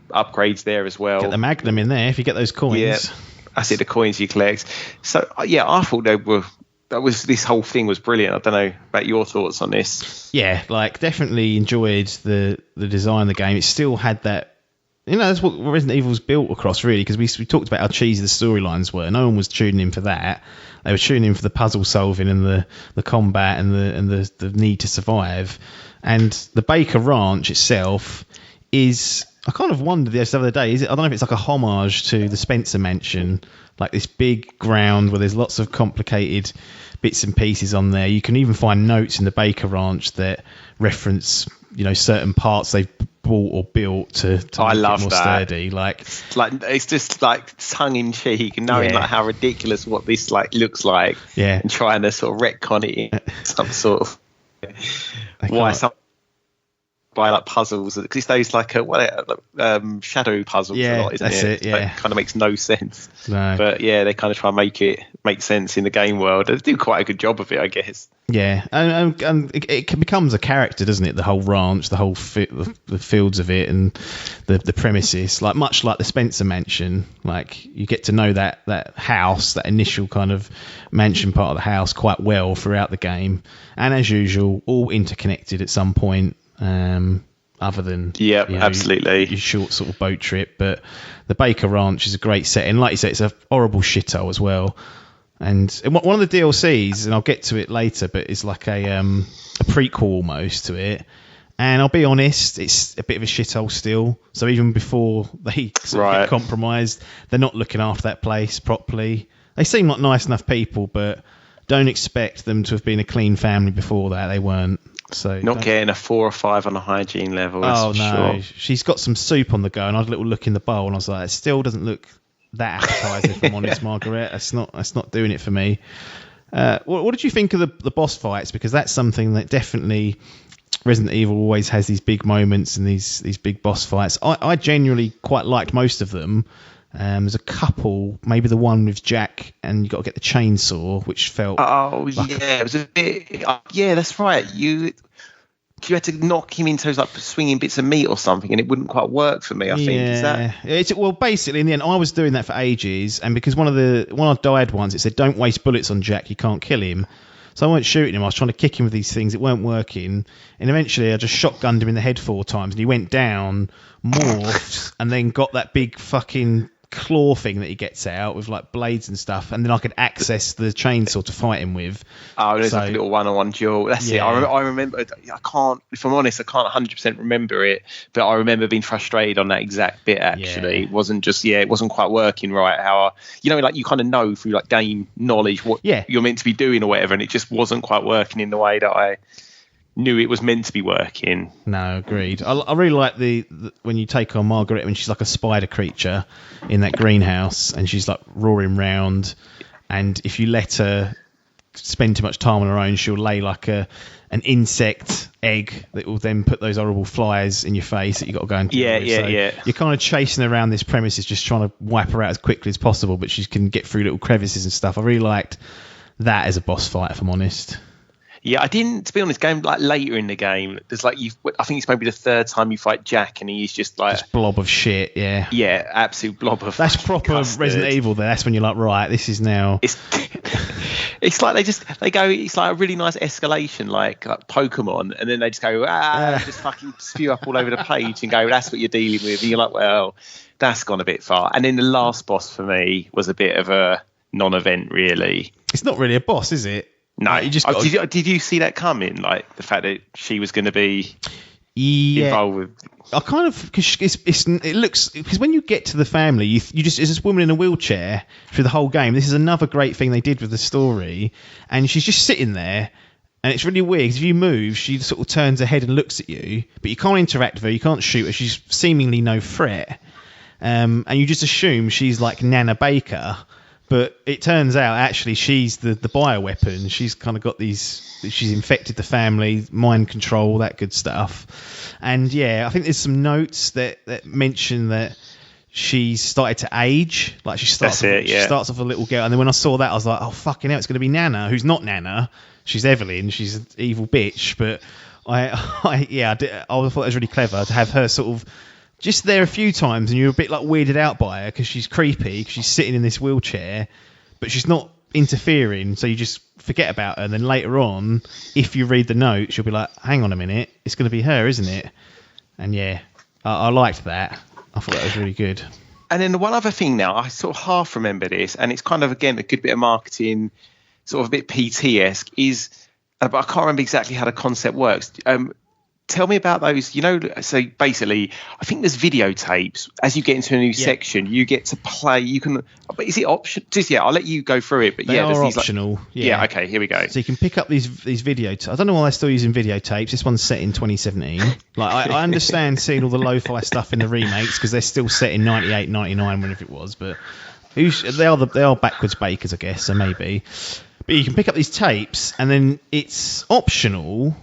upgrades there as well. Get the Magnum in there if you get those coins. Yeah, that's it, the coins you collect. So I thought this whole thing was brilliant. I don't know about your thoughts on this. Yeah, like definitely enjoyed the design of the game. It still had that, that's what Resident Evil's built across, really, because we talked about how cheesy the storylines were. No one was tuning in for that. They were tuning in for the puzzle solving and the combat and the need to survive. And the Baker Ranch itself is, I kind of wondered the other day, I don't know if it's like a homage to the Spencer Mansion, like this big ground where there's lots of complicated bits and pieces on there. You can even find notes in the Baker Ranch that reference, certain parts they've bought or built to make it more sturdy. Like it's just like tongue in cheek, knowing like how ridiculous what this like looks like, and trying to sort of retcon it in some sort of by like puzzles, because it's those like shadow puzzles a lot, isn't that's it? Yeah, that kind of makes no sense. No. But they kind of try and make it make sense in the game world. They do quite a good job of it, I guess. Yeah, and it becomes a character, doesn't it? The whole ranch, the whole the fields of it, and the premises, like much like the Spencer Mansion. Like you get to know that house, that initial kind of mansion part of the house, quite well throughout the game, and as usual, all interconnected at some point. Other than absolutely your short sort of boat trip, but the Baker Ranch is a great setting. Like you said, it's a horrible shithole as well. And one of the DLCs, and I'll get to it later, but it's like a prequel almost to it. And I'll be honest, it's a bit of a shithole still. So even before they sort of get compromised, they're not looking after that place properly. They seem like nice enough people, but don't expect them to have been a clean family before that. They weren't. So not getting a 4 or 5 on a hygiene level. Oh no, sure. She's got some soup on the go, and I had a little look in the bowl, and I was like, it still doesn't look that appetizing. If I'm honest, Margaret, that's not doing it for me. What did you think of the boss fights? Because that's something that definitely Resident Evil always has these big moments and these big boss fights. I genuinely quite liked most of them. There's a couple, maybe the one with Jack, and you got to get the chainsaw, which felt. It was a bit. Yeah, that's right. You had to knock him into like swinging bits of meat or something, and it wouldn't quite work for me. I think. Is that? Well, basically, in the end, I was doing that for ages, and because when I died once, it said don't waste bullets on Jack, you can't kill him. So I weren't shooting him. I was trying to kick him with these things. It weren't working. And eventually I just shotgunned him in the head 4 times. And he went down, morphed, and then got that big fucking claw thing that he gets out with like blades and stuff. And then I could access the chainsaw to fight him with. Oh, there's like a little one-on-one duel. That's it. I remember. I can't, if I'm honest, I can't 100% remember it. But I remember being frustrated on that exact bit, actually. Yeah. It wasn't just, it wasn't quite working right. How, like you kind of know through like game knowledge what you're meant to be doing or whatever. And it just wasn't quite working in the way that I knew it was meant to be working. No, agreed. I really like the when you take on Margaret when she's like a spider creature in that greenhouse and she's like roaring round, and if you let her spend too much time on her own, she'll lay like an insect egg that will then put those horrible flies in your face that you got to go and kill. You're kind of chasing her around this premises, just trying to wipe her out as quickly as possible, but she can get through little crevices and stuff. I really liked that as a boss fight, if I'm honest. Yeah, I didn't, to be honest, going like later in the game, there's like I think it's maybe the 3rd time you fight Jack and he's just like... Just blob of shit, yeah. Yeah, absolute blob of That's proper custard. Resident Evil there. That's when you're like, right, this is now... It's like they go, it's like a really nice escalation, like Pokemon, and then they just go, just fucking spew up all over the page and go, that's what you're dealing with. And you're like, well, that's gone a bit far. And then the last boss for me was a bit of a non-event, really. It's not really a boss, is it? No, you just did you see that coming? Like the fact that she was going to be involved with. I kind of because it looks because when you get to the family, you just it's this woman in a wheelchair through the whole game. This is another great thing they did with the story, and she's just sitting there, and it's really weird because if you move, she sort of turns her head and looks at you, but you can't interact with her, you can't shoot her. She's seemingly no threat, and you just assume she's like Nana Baker. But it turns out, actually, she's the bioweapon. She's kind of got she's infected the family, mind control, that good stuff. And, I think there's some notes that mention that she's started to age. Like, she starts off a little girl. And then when I saw that, I was like, oh, fucking hell, it's going to be Nana, who's not Nana. She's Evelyn. She's an evil bitch. But I thought it was really clever to have her sort of just there a few times, and you're a bit like weirded out by her because she's creepy, because she's sitting in this wheelchair, but she's not interfering, so you just forget about her. And then later on, if you read the notes, you'll be like, hang on a minute, it's going to be her, isn't it? And I liked that. I thought that was really good. And then the one other thing now, I sort of half remember this, and it's kind of, again, a good bit of marketing, sort of a bit PT-esque, is, but I can't remember exactly how the concept works. Tell me about those, so basically, I think there's videotapes. As you get into a new section, you get to play, but is it optional? I'll let you go through it, but they are there's optional. Okay, here we go. So you can pick up these videotapes. I don't know why they're still using videotapes. This one's set in 2017. Like, I understand seeing all the lo-fi stuff in the remakes, because they're still set in 98, 99, whenever it was, but they are backwards bakers, I guess, so maybe. But you can pick up these tapes, and then it's optional,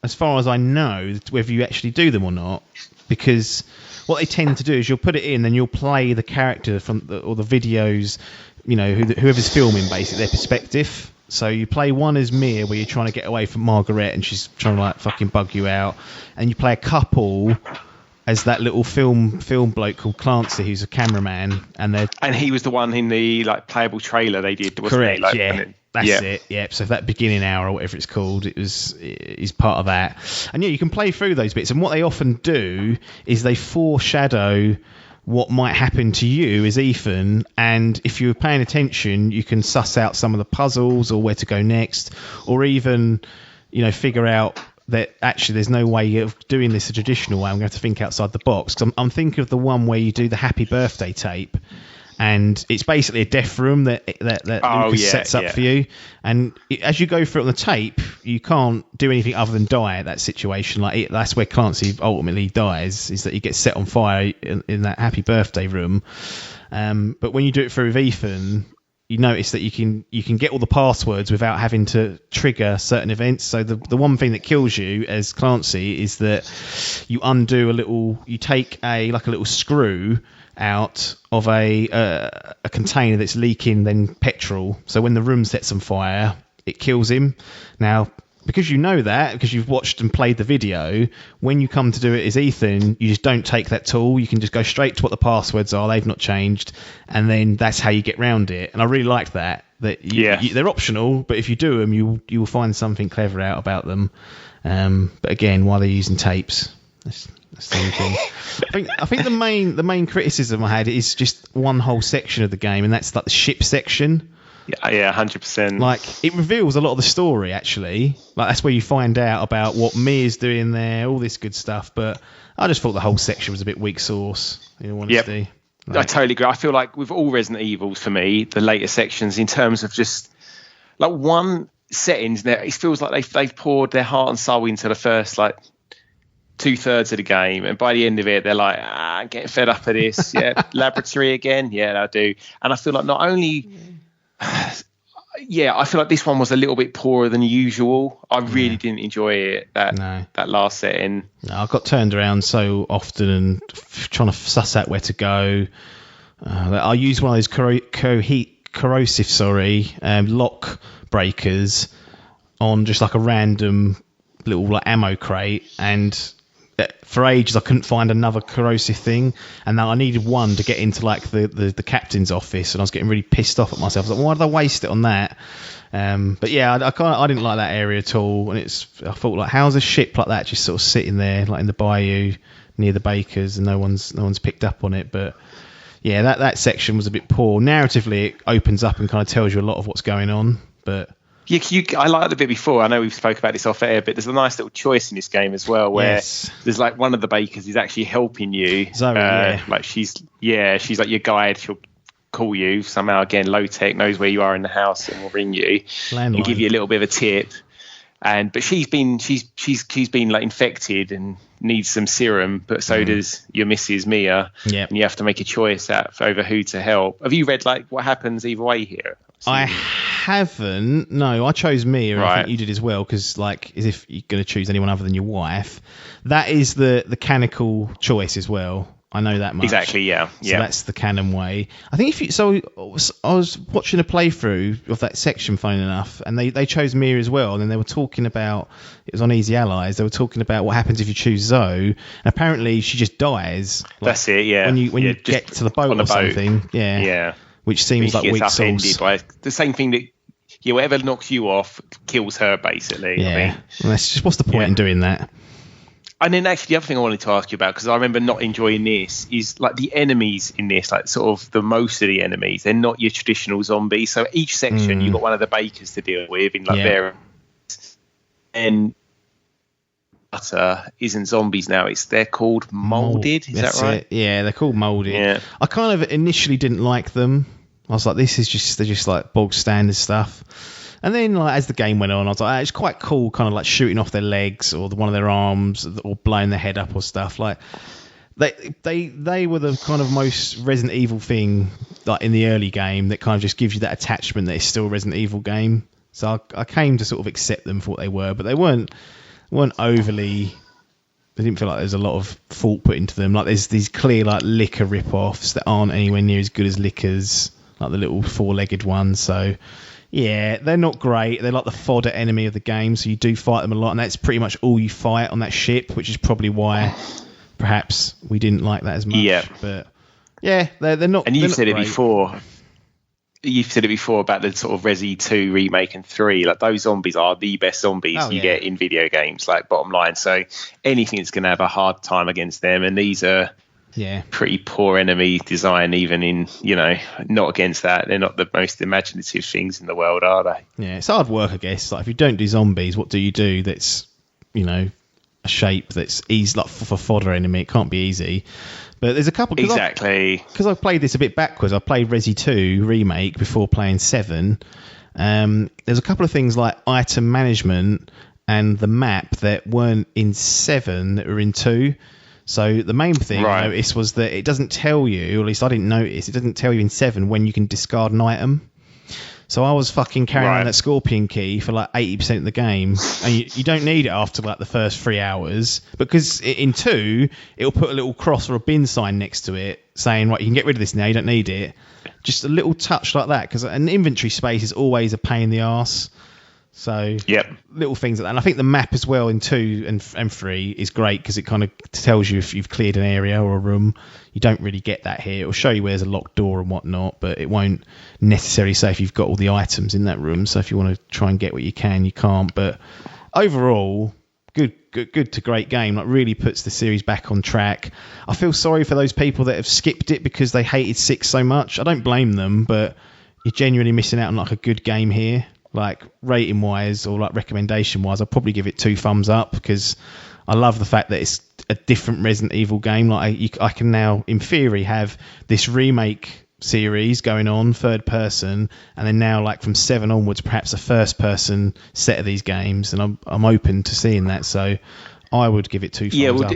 as far as I know, whether you actually do them or not, because what they tend to do is you'll put it in, then you'll play the character from or the videos, whoever's filming, basically, their perspective. So you play one as Mia, where you're trying to get away from Margaret, and she's trying to like fucking bug you out, and you play a couple as that little film bloke called Clancy, who's a cameraman, and he was the one in the like playable trailer they did, wasn't correct, he? Like, yeah. That's it. Yeah. So that beginning hour or whatever it's called, is part of that. And you can play through those bits. And what they often do is they foreshadow what might happen to you as Ethan. And if you're paying attention, you can suss out some of the puzzles or where to go next, or even, figure out that actually there's no way of doing this a traditional way. I'm going to have to think outside the box. 'Cause I'm thinking of the one where you do the happy birthday tape. And it's basically a death room that Lucas sets up for you. And as you go through it on the tape, you can't do anything other than die at that situation. That's where Clancy ultimately dies, is that he gets set on fire in that happy birthday room. But when you do it through with Ethan, you notice that you can get all the passwords without having to trigger certain events. So the one thing that kills you as Clancy is that you you take a little screw out of a container that's leaking then petrol. So when the room sets on fire, it kills him. Now, because you know that, because you've watched and played the video, when you come to do it as Ethan, you just don't take that tool. You can just go straight to what the passwords are. They've not changed. And then that's how you get round it. And I really like that. They're optional, but if you do them, you will find something clever out about them. But again, while they're using tapes, that's the only thing. I think the main criticism I had is just one whole section of the game, and that's like the ship section. Yeah, 100%. Like, it reveals a lot of the story, actually. Like, that's where you find out about what Mia's doing there, all this good stuff. But I just thought the whole section was a bit weak sauce, in all honesty. Yep. I totally agree. I feel like with all Resident Evils, for me, the later sections, in terms of just, like, one settings, it feels like they've poured their heart and soul into the first, like, 2/3 of the game, and by the end of it, they're like, I'm getting fed up of this. Yeah, laboratory again. Yeah, I do. And I feel like not only... I feel like this one was a little bit poorer than usual. I really didn't enjoy it, that last setting. No, I got turned around so often and trying to suss out where to go. I used one of those corrosive lock breakers on just like a random little like ammo crate, and for ages I couldn't find another corrosive thing, and now I needed one to get into like the captain's office, and I was getting really pissed off at myself. I was like, why did I waste it on that? But yeah, I didn't like that area at all, and I thought, like, how's a ship like that just sort of sitting there like in the bayou near the bakers, and no one's picked up on it. But yeah, that section was a bit poor. Narratively, it opens up and kind of tells you a lot of what's going on, but Yeah, I liked the bit before. I know we've spoke about this off air, but there's a nice little choice in this game as well, where there's like one of the bakers is actually helping you. Zoe, like she's like your guide. She'll call you somehow. Again, low tech, knows where you are in the house and will ring you and give you a little bit of a tip. But she's been like infected and needs some serum, but so does your Mrs. Mia. Yep. And you have to make a choice over who to help. Have you read like what happens either way here? I haven't. No, I chose Mia, and I think you did as well, because like, as if you're going to choose anyone other than your wife. That is the canonical choice as well. I know that much. Exactly, yeah. So that's the canon way. I think I was watching a playthrough of that section, funny enough, and they chose Mia as well, and then they were talking about, it was on Easy Allies, they were talking about what happens if you choose Zoe, and apparently she just dies. Like, that's it, yeah. When you get to the boat or something. Yeah. Yeah. Which seems like weak sauce. By the same thing that whatever knocks you off kills her, basically. Yeah. I mean, well, that's just, what's the point in doing that? And then actually the other thing I wanted to ask you about, because I remember not enjoying this, is like the enemies in this, like sort of the most of the enemies, they're not your traditional zombies. So each section you've got one of the bakers to deal with in like various, and isn't zombies now, they're called molded. Is that right? Yeah, they're called molded. Yeah. I kind of initially didn't like them. I was like, they're just like bog standard stuff. And then, like, as the game went on, I was like, it's quite cool, kind of like shooting off their legs or one of their arms or blowing their head up or stuff. Like, they were the kind of most Resident Evil thing, like in the early game, that kind of just gives you that attachment that it's still a Resident Evil game. So I came to sort of accept them for what they were, but they weren't overly. I didn't feel like there's a lot of thought put into them. Like, there's these clear like liquor rip-offs that aren't anywhere near as good as liquors, like the little four-legged ones. So. Yeah, they're not great. They're like the fodder enemy of the game, so you do fight them a lot, and that's pretty much all you fight on that ship, which is probably why perhaps we didn't like that as much. Yeah. But yeah, they're not. And you've said it great. before. You've said it before about the sort of Resi 2 remake and 3. Like, those zombies are the best zombies you get in video games. Like, bottom line. So anything that's going to have a hard time against them, and these are. Yeah, pretty poor enemy design, even in, not against that. They're not the most imaginative things in the world, are they? Yeah, it's hard work, I guess. Like, if you don't do zombies, what do you do that's, a shape that's easy, like for fodder enemy? It can't be easy. But there's a couple... Because I've played this a bit backwards. I played Resi 2 Remake before playing 7. There's a couple of things like item management and the map that weren't in 7 that were in 2. So the main thing I noticed was that it doesn't tell you, or at least I didn't notice, it doesn't tell you in 7 when you can discard an item. So I was fucking carrying around that scorpion key for like 80% of the game, and you don't need it after like the first 3 hours, because in 2 it'll put a little cross or a bin sign next to it saying, right, you can get rid of this now, you don't need it. Just a little touch like that, because an inventory space is always a pain in the arse. So little things like that. And I think the map as well in 2 and 3 is great, because it kind of tells you if you've cleared an area or a room. You don't really get that here. It'll show you where there's a locked door and whatnot, but it won't necessarily say if you've got all the items in that room. So if you want to try and get what you can, you can't. But overall, good to great game. Like, really puts the series back on track. I feel sorry for those people that have skipped it because they hated 6 so much. I don't blame them, but you're genuinely missing out on like a good game here. Like, rating wise or like recommendation wise, I'll probably give it 2 thumbs up, because I love the fact that it's a different Resident Evil game. Like, I can now, in theory, have this remake series going on, third person, and then now, like, from 7 onwards, perhaps a first person set of these games, and I'm open to seeing that. So I would give it 2 thumbs up.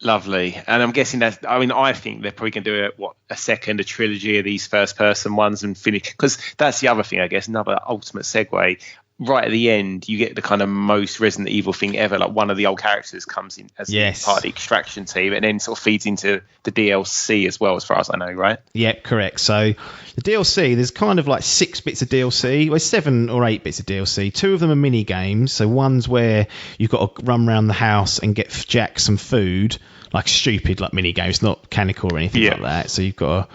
Lovely. And I'm guessing I think they're probably going to do a trilogy of these first person ones and finish, because that's the other thing, I guess, another ultimate segue. Right at the end, you get the kind of most Resident Evil thing ever. Like, one of the old characters comes in as part of the extraction team, and then sort of feeds into the DLC as well, as far as I know, right? Yep, correct. So the DLC, there's kind of like 6 bits of DLC. Well, 7 or 8 bits of DLC. 2 of them are mini games. So one's where you've got to run around the house and get Jack some food, like stupid like mini games, not mechanical or anything like that. So you've got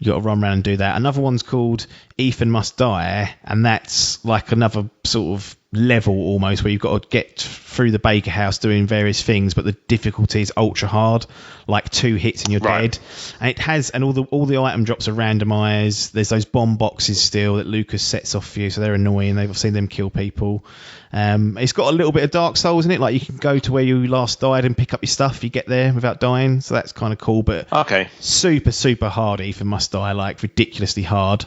to run around and do that. Another one's called Ethan Must Die, and that's like another sort of level almost, where you've got to get through the Baker house doing various things, but the difficulty is ultra hard, like 2 hits and you're dead. And all the item drops are randomized. There's those bomb boxes still that Lucas sets off for you, so they're annoying. I've seen them kill people. It's got a little bit of Dark Souls in it, like you can go to where you last died and pick up your stuff if you get there without dying, so that's kind of cool. But super hard Ethan Must Die, like ridiculously hard.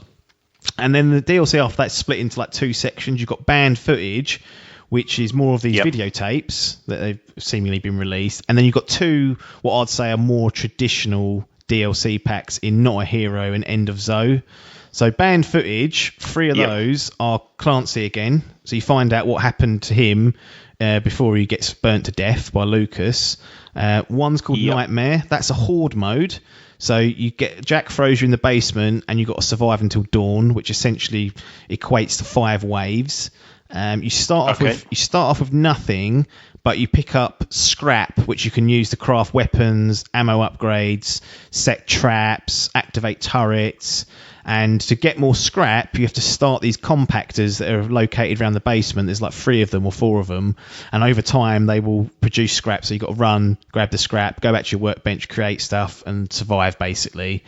And then the DLC after that's split into like 2 sections. You've got banned footage, which is more of these videotapes that they've seemingly been released, and then you've got 2 what I'd say are more traditional DLC packs in Not a Hero and End of Zoe. So banned footage, 3 of those are Clancy again. So you find out what happened to him before he gets burnt to death by Lucas. One's called Nightmare. That's a horde mode. So you get Jack throws you in the basement, and you've got to survive until dawn, which essentially equates to 5 waves. You start off with nothing, but you pick up scrap, which you can use to craft weapons, ammo upgrades, set traps, activate turrets. And to get more scrap, you have to start these compactors that are located around the basement. There's like 3 of them or 4 of them. And over time, they will produce scrap. So you've got to run, grab the scrap, go back to your workbench, create stuff, and survive, basically.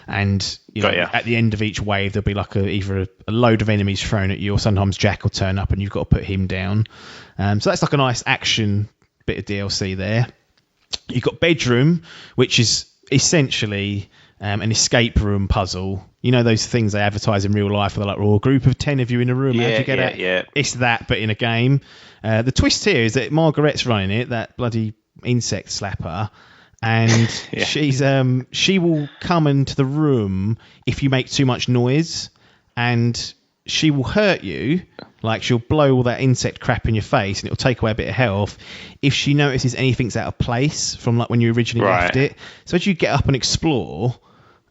And at the end of each wave, there'll be like either a load of enemies thrown at you, or sometimes Jack will turn up and you've got to put him down. So that's like a nice action bit of DLC there. You've got Bedroom, which is essentially an escape room puzzle. You know those things they advertise in real life where they're like, a group of 10 of you in a room, how'd you get it? Yeah. It's that, but in a game. The twist here is that Margaret's running it, that bloody insect slapper, and she will come into the room if you make too much noise, and she will hurt you. Like, she'll blow all that insect crap in your face, and it'll take away a bit of health if she notices anything's out of place from like when you originally left it. So as you get up and explore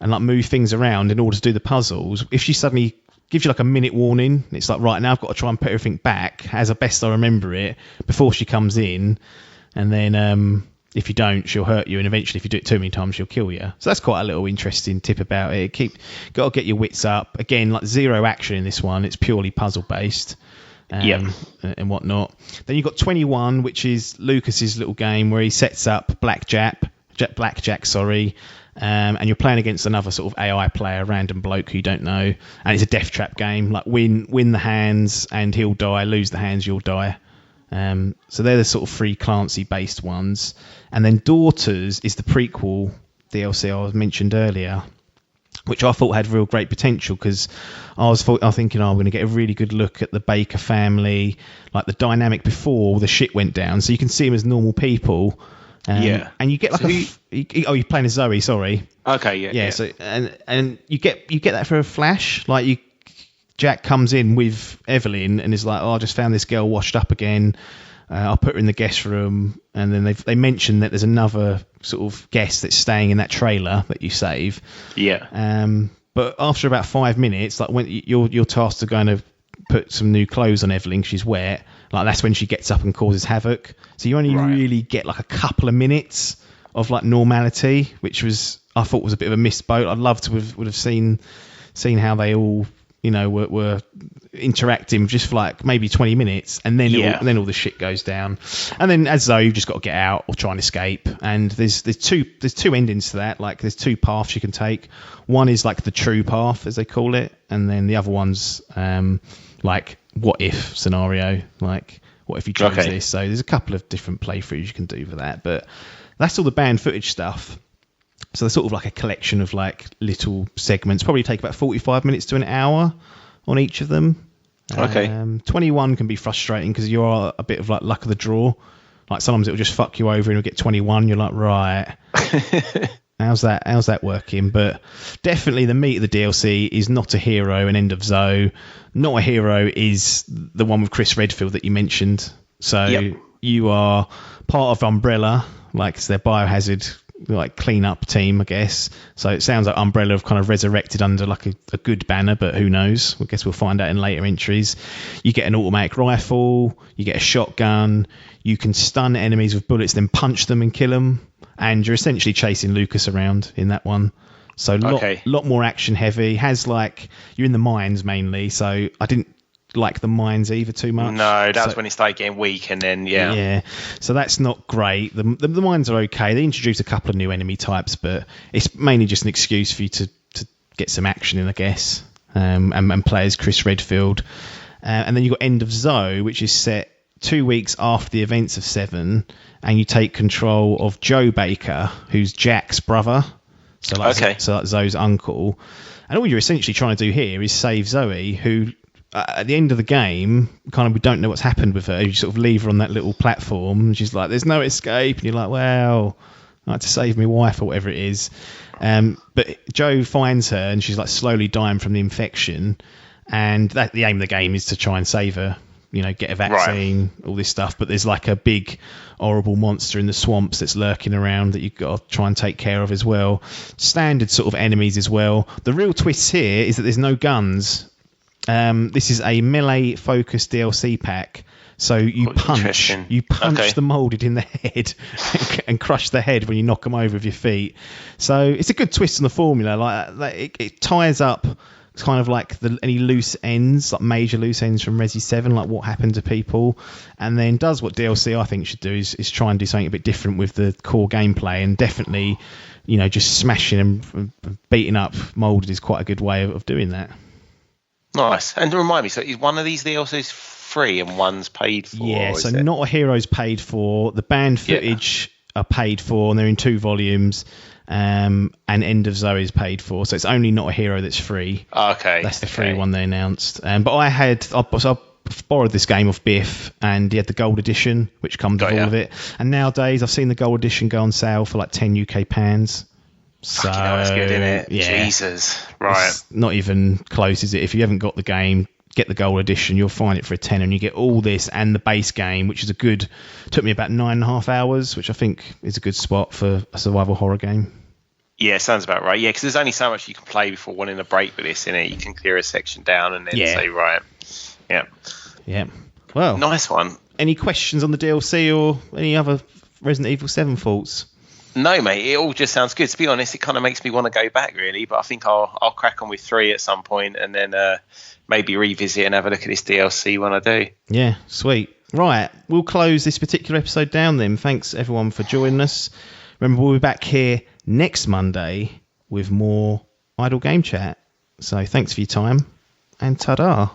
and like move things around in order to do the puzzles, if she suddenly gives you like a minute warning, it's like, right, now I've got to try and put everything back as best I remember it before she comes in, and then if you don't, she'll hurt you, and eventually if you do it too many times, she'll kill you. So that's quite a little interesting tip about it. Got to get your wits up. Again, like 0 action in this one. It's purely puzzle based. And whatnot. Then you've got 21, which is Lucas's little game where he sets up blackjack, and you're playing against another sort of AI player, random bloke who you don't know, and it's a death trap game. Like, win the hands and he'll die, lose the hands, you'll die. So they're the sort of 3 Clancy based ones. And then Daughters is the prequel DLC I mentioned earlier, which I thought had real great potential, because I was thinking, I'm going to get a really good look at the Baker family, like the dynamic before the shit went down, so you can see them as normal people. And you get like you're playing as Zoe, sorry. Okay, yeah. So and you get that for a flash, like Jack comes in with Evelyn and is like, "Oh, I just found this girl washed up again. I'll put her in the guest room." And then they mention that there's another sort of guest that's staying in that trailer that you save. Yeah. But after about 5 minutes, like when you're tasked to go and put some new clothes on Evelyn, 'cause she's wet. Like that's when she gets up and causes havoc. So you only really get like a couple of minutes of like normality, which I thought was a bit of a missed boat. I'd love to would have seen how they all, were interacting just for like maybe 20 minutes, and then all the shit goes down. And then as though you've just got to get out or try and escape. And there's two endings to that. Like there's two paths you can take. One is like the true path, as they call it, and then the other one's like what if scenario, like what if you chose this. So there's a couple of different playthroughs you can do for that, but that's all the banned footage stuff. So they're sort of like a collection of like little segments, probably take about 45 minutes to an hour on each of them. 21 can be frustrating because you are a bit of like luck of the draw. Like sometimes it'll just fuck you over and you'll get 21. You're like, right, how's that working? But definitely the meat of the DLC is Not a Hero and End of Zoe. Not a Hero is the one with Chris Redfield that you mentioned. So you are part of Umbrella, like it's their biohazard like clean-up team, I guess. So it sounds like Umbrella have kind of resurrected under like a good banner, but who knows? I guess we'll find out in later entries. You get an automatic rifle, you get a shotgun, you can stun enemies with bullets, then punch them and kill them, and you're essentially chasing Lucas around in that one. So lot more action heavy. Has like, you're in the mines mainly, so I didn't like the mines either too much. No, that's when it started getting weak, and then so that's not great. The mines are okay. They introduce a couple of new enemy types, but it's mainly just an excuse for you to get some action in, I guess, and play as Chris Redfield. And then you've got End of Zoe, which is set 2 weeks after the events of 7, and you take control of Joe Baker, who's Jack's brother, so like Zoe's uncle. And all you're essentially trying to do here is save Zoe, who at the end of the game, kind of we don't know what's happened with her. You sort of leave her on that little platform, and she's like, "There's no escape," and you're like, "Well, I had to save my wife," or whatever it is. But Joe finds her, and she's like slowly dying from the infection. And the aim of the game is to try and save her. Get a vaccine, all this stuff. But there's like a big, horrible monster in the swamps that's lurking around that you've got to try and take care of as well. Standard sort of enemies as well. The real twist here is that there's no guns. This is a melee-focused DLC pack, so you punch the moulded in the head and crush the head when you knock them over with your feet. So it's a good twist on the formula. Like it ties up kind of like any loose ends, like major loose ends from Resi 7, like what happened to people, and then does what DLC I think should do is try and do something a bit different with the core gameplay, and definitely, just smashing and beating up moulded is quite a good way of doing that. Nice. And remind me, so is one of these DLCs free and one's paid for? Yeah, so Not a Hero's paid for. The banned footage are paid for, and they're in 2 volumes. And End of Zoe is paid for. So it's only Not a Hero that's free. Okay. That's the free one they announced. But I borrowed this game off Biff, and he had the gold edition, which comes with all of it. And nowadays, I've seen the gold edition go on sale for like 10 UK pounds. So that's good, isn't it? Yeah, Jesus, right? It's not even close, is it? If you haven't got the game, get the gold edition. You'll find it for a £10, and you get all this and the base game, which is took me about 9.5 hours, which I think is a good spot for a survival horror game. Yeah, sounds about right. Yeah, because there's only so much you can play before wanting a break with this, innit? You can clear a section down and then say, right, yeah. Well, nice one. Any questions on the DLC or any other Resident Evil 7 thoughts? No, mate, it all just sounds good. To be honest, it kind of makes me want to go back, really. But I think I'll crack on with 3 at some point, and then maybe revisit and have a look at this DLC when I do. Yeah, sweet. Right, we'll close this particular episode down then. Thanks, everyone, for joining us. Remember, we'll be back here next Monday with more Idle Game Chat. So thanks for your time, and ta-da.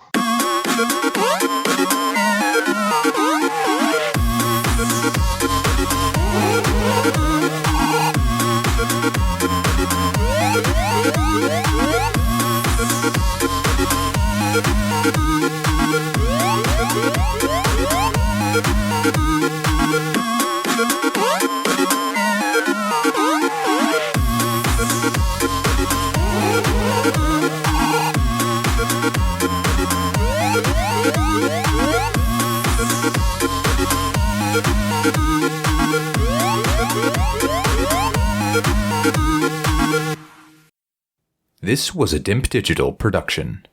This was a Dimp Digital production.